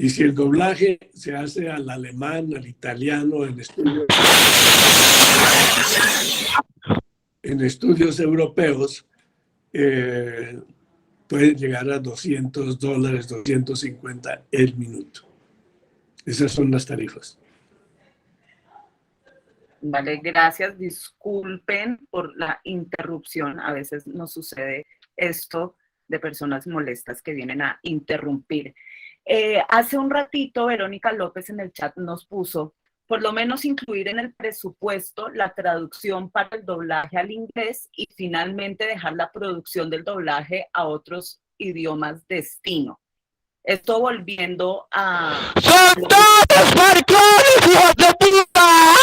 Y si el doblaje se hace al alemán, al italiano, en estudios europeos, puede llegar a $200, $250 el minuto. Esas son las tarifas. Vale, gracias. Disculpen por la interrupción. A veces nos sucede esto de personas molestas que vienen a interrumpir. Hace un ratito, Verónica López en el chat nos puso, por lo menos incluir en el presupuesto la traducción para el doblaje al inglés y finalmente dejar la producción del doblaje a otros idiomas destino. Esto volviendo a... ¡Son todos marcones, hijos de puta!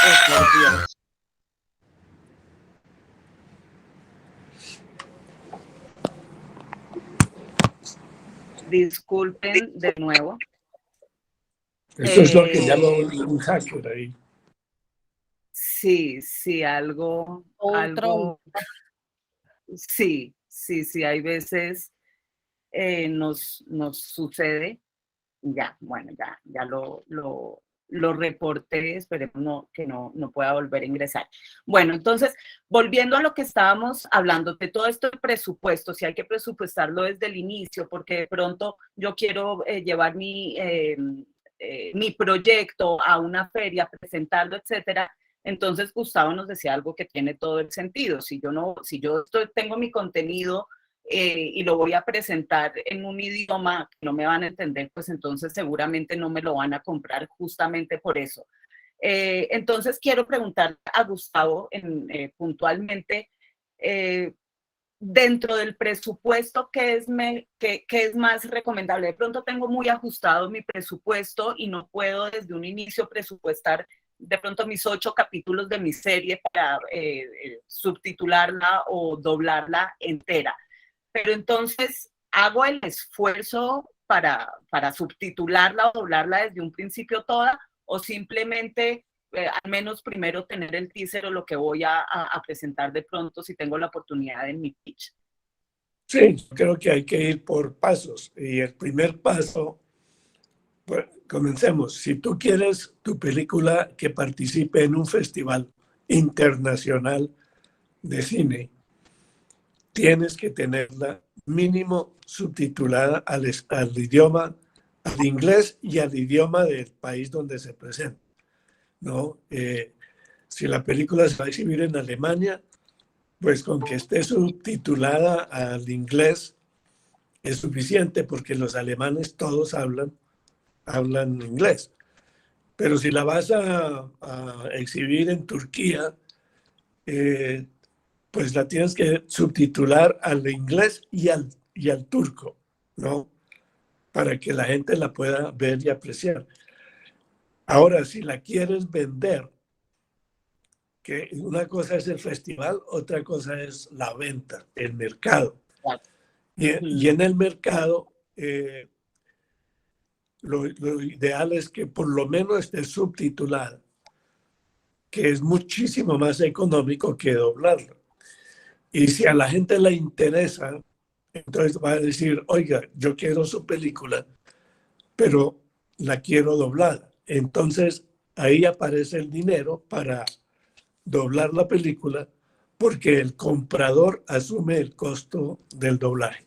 Oh, por Dios. Disculpen de nuevo. Eso es lo que llama un hacker ahí. Sí, algo, sí, hay veces nos sucede, ya, bueno, ya lo reporté, esperemos que no pueda volver a ingresar. Bueno, entonces, volviendo a lo que estábamos hablando, de todo esto de presupuesto, si hay que presupuestarlo desde el inicio, porque de pronto yo quiero llevar mi proyecto a una feria, presentarlo, etcétera. Entonces Gustavo nos decía algo que tiene todo el sentido. Si yo tengo mi contenido y lo voy a presentar en un idioma que no me van a entender, pues entonces seguramente no me lo van a comprar justamente por eso. Entonces quiero preguntar a Gustavo puntualmente, dentro del presupuesto, ¿qué es más recomendable? De pronto tengo muy ajustado mi presupuesto y no puedo desde un inicio presupuestar de pronto mis 8 capítulos de mi serie para subtitularla o doblarla entera. Pero entonces, ¿hago el esfuerzo para subtitularla o doblarla desde un principio toda? ¿O simplemente, al menos primero tener el teaser o lo que voy a presentar de pronto si tengo la oportunidad en mi pitch? Sí, creo que hay que ir por pasos. Y el primer paso, pues, comencemos. Si tú quieres tu película que participe en un festival internacional de cine, tienes que tenerla mínimo subtitulada al idioma, al inglés y al idioma del país donde se presenta, ¿no? Si la película se va a exhibir en Alemania, pues con que esté subtitulada al inglés es suficiente, porque los alemanes todos hablan inglés. Pero si la vas a exhibir en Turquía, pues la tienes que subtitular al inglés y al turco, ¿no? Para que la gente la pueda ver y apreciar. Ahora, si la quieres vender, que una cosa es el festival, otra cosa es la venta, el mercado. Y en el mercado, lo ideal es que por lo menos esté subtitulada, que es muchísimo más económico que doblarlo. Y si a la gente le interesa, entonces va a decir, oiga, yo quiero su película, pero la quiero doblada. Entonces ahí aparece el dinero para doblar la película, porque el comprador asume el costo del doblaje.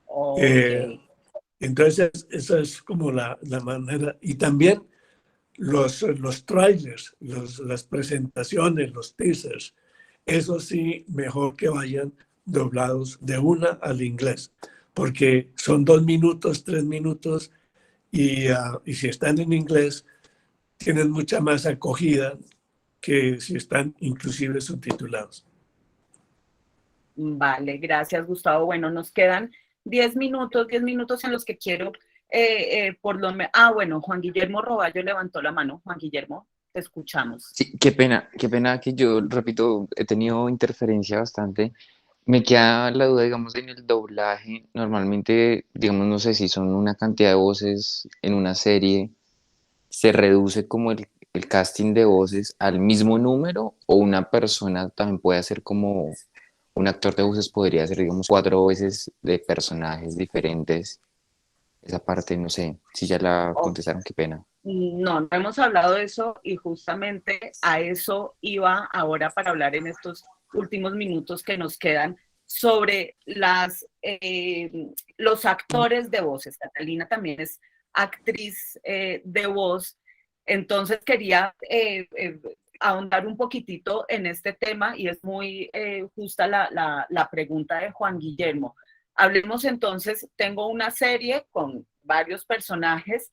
Okay. Entonces esa es como la manera. Y también los trailers, las presentaciones, los teasers, eso sí, mejor que vayan doblados de una al inglés, porque son 2 minutos, 3 minutos, y si están en inglés, tienen mucha más acogida que si están inclusive subtitulados. Vale, gracias, Gustavo. Bueno, nos quedan 10 minutos en los que quiero bueno, Juan Guillermo Roballo levantó la mano. Juan Guillermo, te escuchamos. Sí, qué pena que yo, repito, he tenido interferencia bastante. Me queda la duda, digamos, en el doblaje. Normalmente, digamos, no sé si son una cantidad de voces en una serie, ¿se reduce como el casting de voces al mismo número, o una persona también puede hacer como un actor de voces podría hacer, digamos, 4 veces de personajes diferentes? Esa parte, no sé, si ya la contestaron, qué pena. No hemos hablado de eso, y justamente a eso iba ahora para hablar en estos últimos minutos que nos quedan sobre los actores de voces. Catalina también es actriz de voz. Entonces quería ahondar un poquitito en este tema y es muy justa la pregunta de Juan Guillermo. Hablemos entonces, tengo una serie con varios personajes,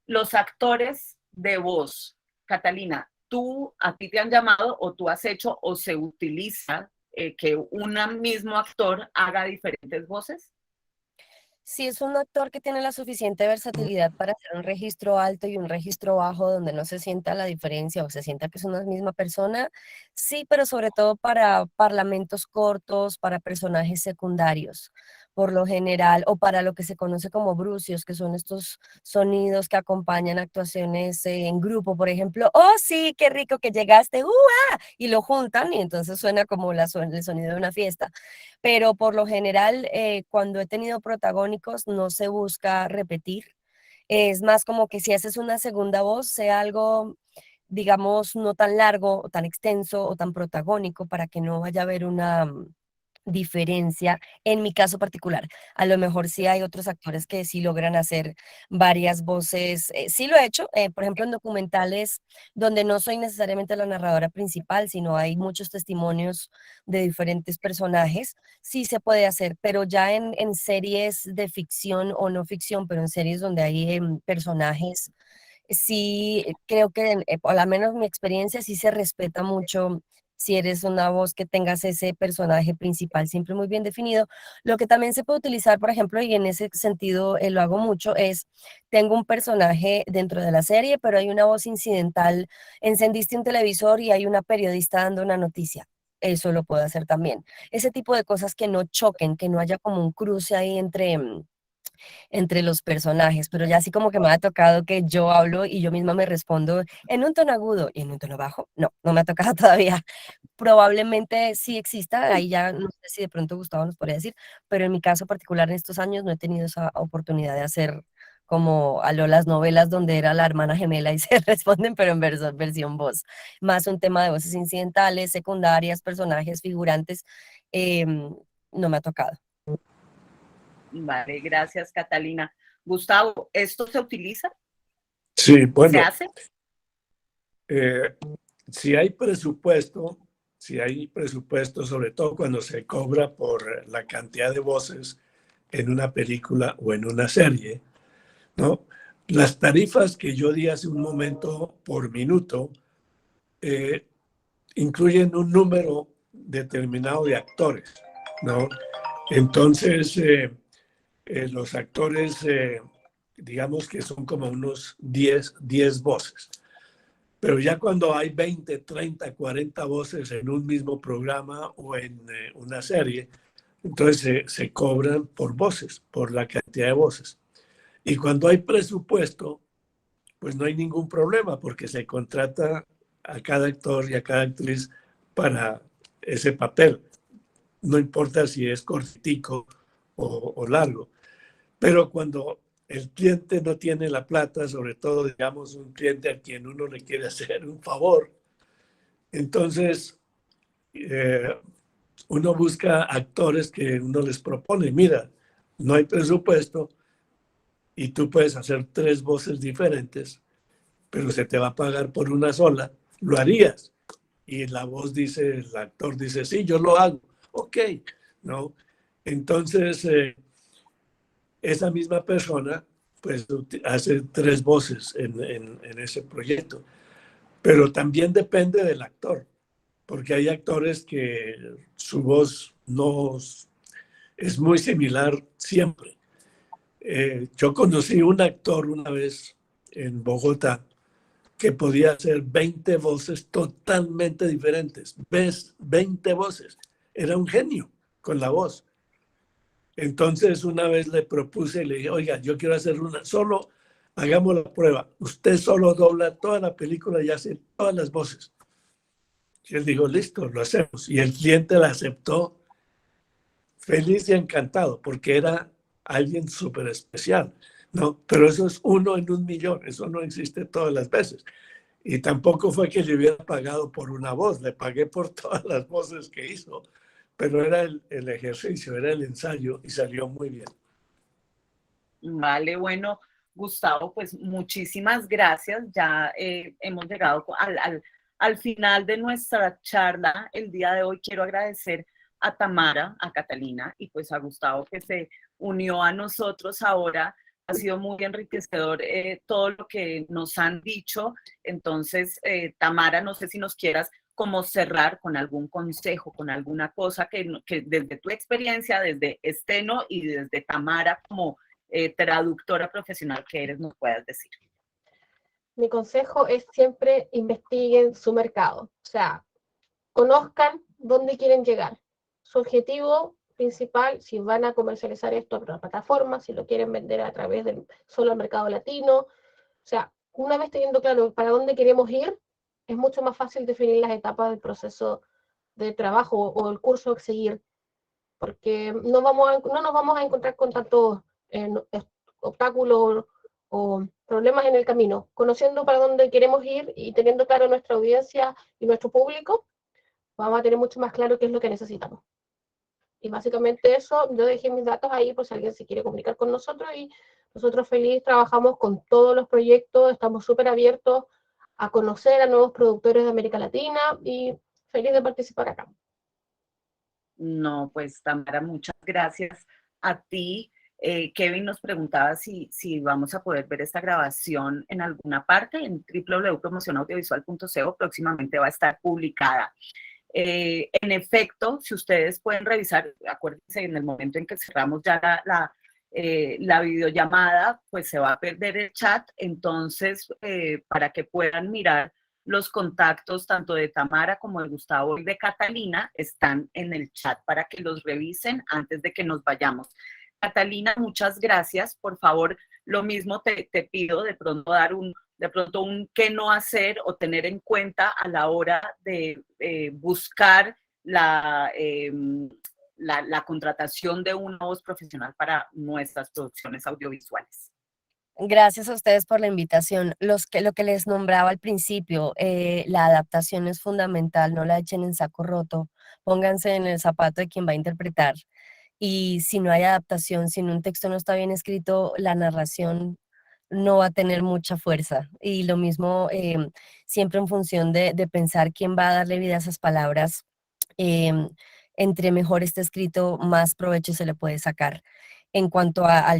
los actores de voz. Catalina, ¿a ti te han llamado o tú has hecho o se utiliza que un mismo actor haga diferentes voces? Si es un actor que tiene la suficiente versatilidad para hacer un registro alto y un registro bajo donde no se sienta la diferencia o se sienta que es una misma persona, sí, pero sobre todo para parlamentos cortos, para personajes secundarios, por lo general, o para lo que se conoce como brucios, que son estos sonidos que acompañan actuaciones en grupo, por ejemplo, oh sí, qué rico que llegaste, y lo juntan y entonces suena como el sonido de una fiesta. Pero por lo general, cuando he tenido protagónicos, no se busca repetir. Es más como que si haces una segunda voz, sea algo, digamos, no tan largo, o tan extenso o tan protagónico para que no vaya a haber una diferencia en mi caso particular. A lo mejor sí hay otros actores que sí logran hacer varias voces. Sí lo he hecho, por ejemplo, en documentales donde no soy necesariamente la narradora principal, sino hay muchos testimonios de diferentes personajes, sí se puede hacer, pero ya en series de ficción o no ficción, pero en series donde hay personajes, sí creo que, por lo menos mi experiencia, sí se respeta mucho si eres una voz que tengas ese personaje principal siempre muy bien definido. Lo que también se puede utilizar, por ejemplo, y en ese sentido lo hago mucho, es, tengo un personaje dentro de la serie, pero hay una voz incidental, encendiste un televisor y hay una periodista dando una noticia. Eso lo puedo hacer también. Ese tipo de cosas que no choquen, que no haya como un cruce ahí entre los personajes, pero ya así como que me ha tocado que yo hablo y yo misma me respondo en un tono agudo y en un tono bajo. No, no me ha tocado todavía. Probablemente sí exista, ahí ya no sé si de pronto Gustavo nos podría decir, pero en mi caso particular en estos años no he tenido esa oportunidad de hacer como a lo las novelas donde era la hermana gemela y se responden, pero en versión voz. Más un tema de voces incidentales, secundarias, personajes, figurantes, no me ha tocado. Vale, gracias, Catalina. Gustavo, ¿esto se utiliza? Sí, ¿Se bueno, hace? si hay presupuesto, sobre todo cuando se cobra por la cantidad de voces en una película o en una serie, ¿no? Las tarifas que yo di hace un momento por minuto incluyen un número determinado de actores, ¿no? Entonces, los actores, digamos que son como unos 10 voces. Pero ya cuando hay 20, 30, 40 voces en un mismo programa o en una serie, entonces se cobran por voces, por la cantidad de voces. Y cuando hay presupuesto, pues no hay ningún problema porque se contrata a cada actor y a cada actriz para ese papel. No importa si es cortico o largo. Pero cuando el cliente no tiene la plata, sobre todo, digamos, un cliente a quien uno le quiere hacer un favor, entonces uno busca actores que uno les propone, mira, no hay presupuesto y tú puedes hacer 3 voces diferentes, pero se te va a pagar por una sola, lo harías. Y la voz dice, el actor dice, sí, yo lo hago, ok, ¿no? Entonces, esa misma persona pues hace 3 voces en ese proyecto. Pero también depende del actor, porque hay actores que su voz no es muy similar siempre. Yo conocí un actor una vez en Bogotá que podía hacer 20 voces totalmente diferentes. ¿Ves? 20 voces. Era un genio con la voz. Entonces una vez le propuse y le dije, oiga, yo quiero hacer solo hagamos la prueba. Usted solo dobla toda la película y hace todas las voces. Y él dijo, listo, lo hacemos. Y el cliente la aceptó feliz y encantado porque era alguien súper especial, ¿no? Pero eso es 1 en 1.000.000, eso no existe todas las veces. Y tampoco fue que le hubiera pagado por una voz, le pagué por todas las voces que hizo, pero era el ejercicio, era el ensayo y salió muy bien. Vale, bueno, Gustavo, pues muchísimas gracias. Ya hemos llegado al final de nuestra charla. El día de hoy quiero agradecer a Tamara, a Catalina y pues a Gustavo que se unió a nosotros ahora. Ha sido muy enriquecedor todo lo que nos han dicho. Entonces, Tamara, no sé si nos quieras como cerrar con algún consejo, con alguna cosa que desde tu experiencia, desde Steno y desde Tamara como traductora profesional que eres, nos puedas decir. Mi consejo es siempre investiguen su mercado, o sea, conozcan dónde quieren llegar. Su objetivo principal, si van a comercializar esto en la plataforma, si lo quieren vender a través del solo al mercado latino, o sea, una vez teniendo claro para dónde queremos ir, es mucho más fácil definir las etapas del proceso de trabajo o el curso que seguir, porque no nos vamos a encontrar con tantos obstáculos o problemas en el camino. Conociendo para dónde queremos ir y teniendo claro nuestra audiencia y nuestro público, vamos a tener mucho más claro qué es lo que necesitamos. Y básicamente eso, yo dejé mis datos ahí por si alguien se quiere comunicar con nosotros y nosotros feliz trabajamos con todos los proyectos, estamos súper abiertos a conocer a nuevos productores de América Latina y feliz de participar acá. No, pues Tamara, muchas gracias a ti. Kevin nos preguntaba si vamos a poder ver esta grabación en alguna parte, en www.promocionaudiovisual.co, próximamente va a estar publicada. En efecto, si ustedes pueden revisar, acuérdense, en el momento en que cerramos ya la videollamada, pues se va a perder el chat, entonces para que puedan mirar los contactos tanto de Tamara como de Gustavo y de Catalina están en el chat para que los revisen antes de que nos vayamos. Catalina, muchas gracias. Por favor, lo mismo te pido de pronto dar un qué no hacer o tener en cuenta a la hora de buscar la contratación de un voz profesional para nuestras producciones audiovisuales. Gracias a ustedes por la invitación. Lo que les nombraba al principio, la adaptación es fundamental, no la echen en saco roto, pónganse en el zapato de quien va a interpretar. Y si no hay adaptación, si un texto no está bien escrito, la narración no va a tener mucha fuerza. Y lo mismo siempre en función de pensar quién va a darle vida a esas palabras. Entre mejor esté escrito, más provecho se le puede sacar en cuanto a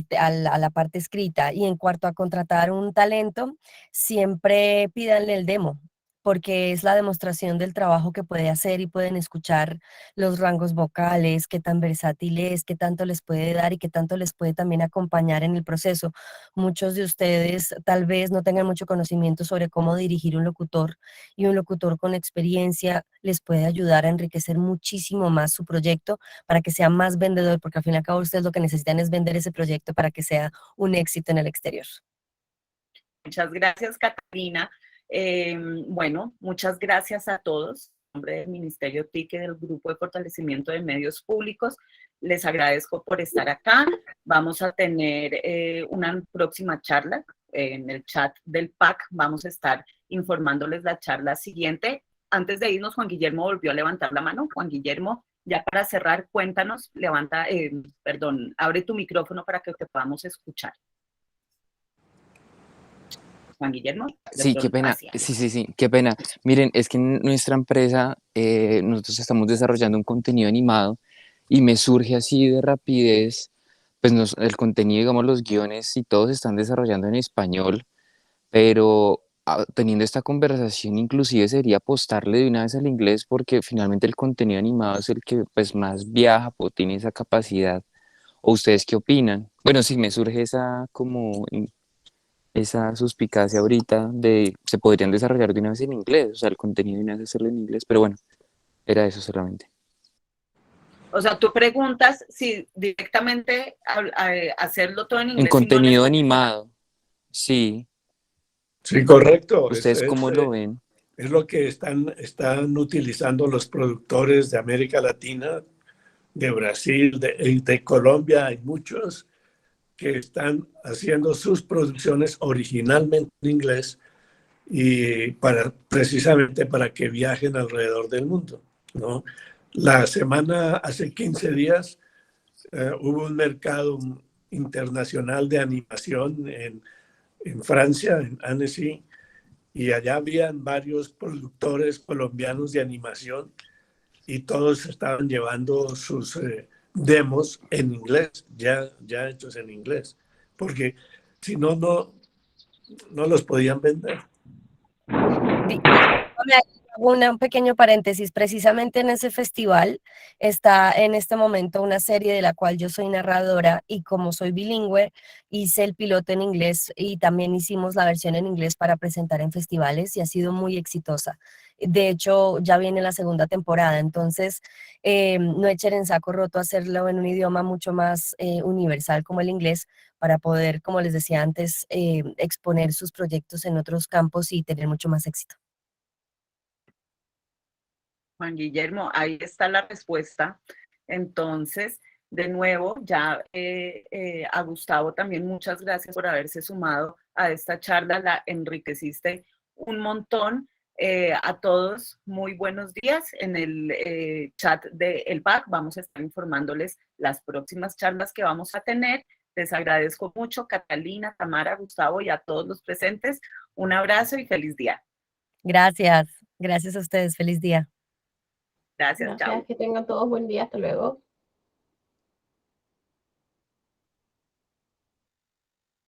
la parte escrita. Y en cuanto a contratar un talento, siempre pídanle el demo, porque es la demostración del trabajo que puede hacer y pueden escuchar los rangos vocales, qué tan versátil es, qué tanto les puede dar y qué tanto les puede también acompañar en el proceso. Muchos de ustedes tal vez no tengan mucho conocimiento sobre cómo dirigir un locutor, y un locutor con experiencia les puede ayudar a enriquecer muchísimo más su proyecto para que sea más vendedor, porque al fin y al cabo ustedes lo que necesitan es vender ese proyecto para que sea un éxito en el exterior. Muchas gracias, Catalina. Bueno, muchas gracias a todos. En nombre del Ministerio TIC y del Grupo de Fortalecimiento de Medios Públicos, les agradezco por estar acá. Vamos a tener una próxima charla en el chat del PAC. Vamos a estar informándoles la charla siguiente. Antes de irnos, Juan Guillermo volvió a levantar la mano. Juan Guillermo, ya para cerrar, cuéntanos, abre tu micrófono para que te podamos escuchar. Juan Guillermo. Sí, qué pena. Sí, qué pena. Miren, es que en nuestra empresa nosotros estamos desarrollando un contenido animado y me surge así de rapidez, pues el contenido, digamos, los guiones y todos se están desarrollando en español, pero teniendo esta conversación inclusive sería apostarle de una vez al inglés porque finalmente el contenido animado es el que pues más viaja, pues, tiene esa capacidad. ¿O ustedes qué opinan? Bueno, sí, me surge esa suspicacia ahorita de se podrían desarrollar de una vez en inglés, o sea, el contenido de una vez hacerlo en inglés, pero bueno, era eso solamente. O sea, tú preguntas si directamente hacerlo todo en inglés. En contenido animado, sí. Sí, correcto. ¿Ustedes cómo lo ven? Es lo que están utilizando los productores de América Latina, de Brasil, de Colombia, hay muchos que están haciendo sus producciones originalmente en inglés y precisamente para que viajen alrededor del mundo, ¿no? Hace 15 días hubo un mercado internacional de animación en en Francia, en Annecy, y allá habían varios productores colombianos de animación y todos estaban llevando sus demos en inglés, ya hechos en inglés, porque si no, no los podían vender. Un pequeño paréntesis, precisamente en ese festival está en este momento una serie de la cual yo soy narradora y como soy bilingüe hice el piloto en inglés y también hicimos la versión en inglés para presentar en festivales y ha sido muy exitosa. De hecho, ya viene la segunda temporada, entonces no echen en saco roto hacerlo en un idioma mucho más universal como el inglés para poder, como les decía antes, exponer sus proyectos en otros campos y tener mucho más éxito. Juan Guillermo, ahí está la respuesta. Entonces, de nuevo, ya a Gustavo también muchas gracias por haberse sumado a esta charla, la enriqueciste un montón. A todos, muy buenos días. En el chat del PAC vamos a estar informándoles las próximas charlas que vamos a tener. Les agradezco mucho, Catalina, Tamara, Gustavo y a todos los presentes. Un abrazo y feliz día. Gracias, gracias a ustedes, feliz día. Gracias, chao. Gracias, que tengan todos buen día, hasta luego.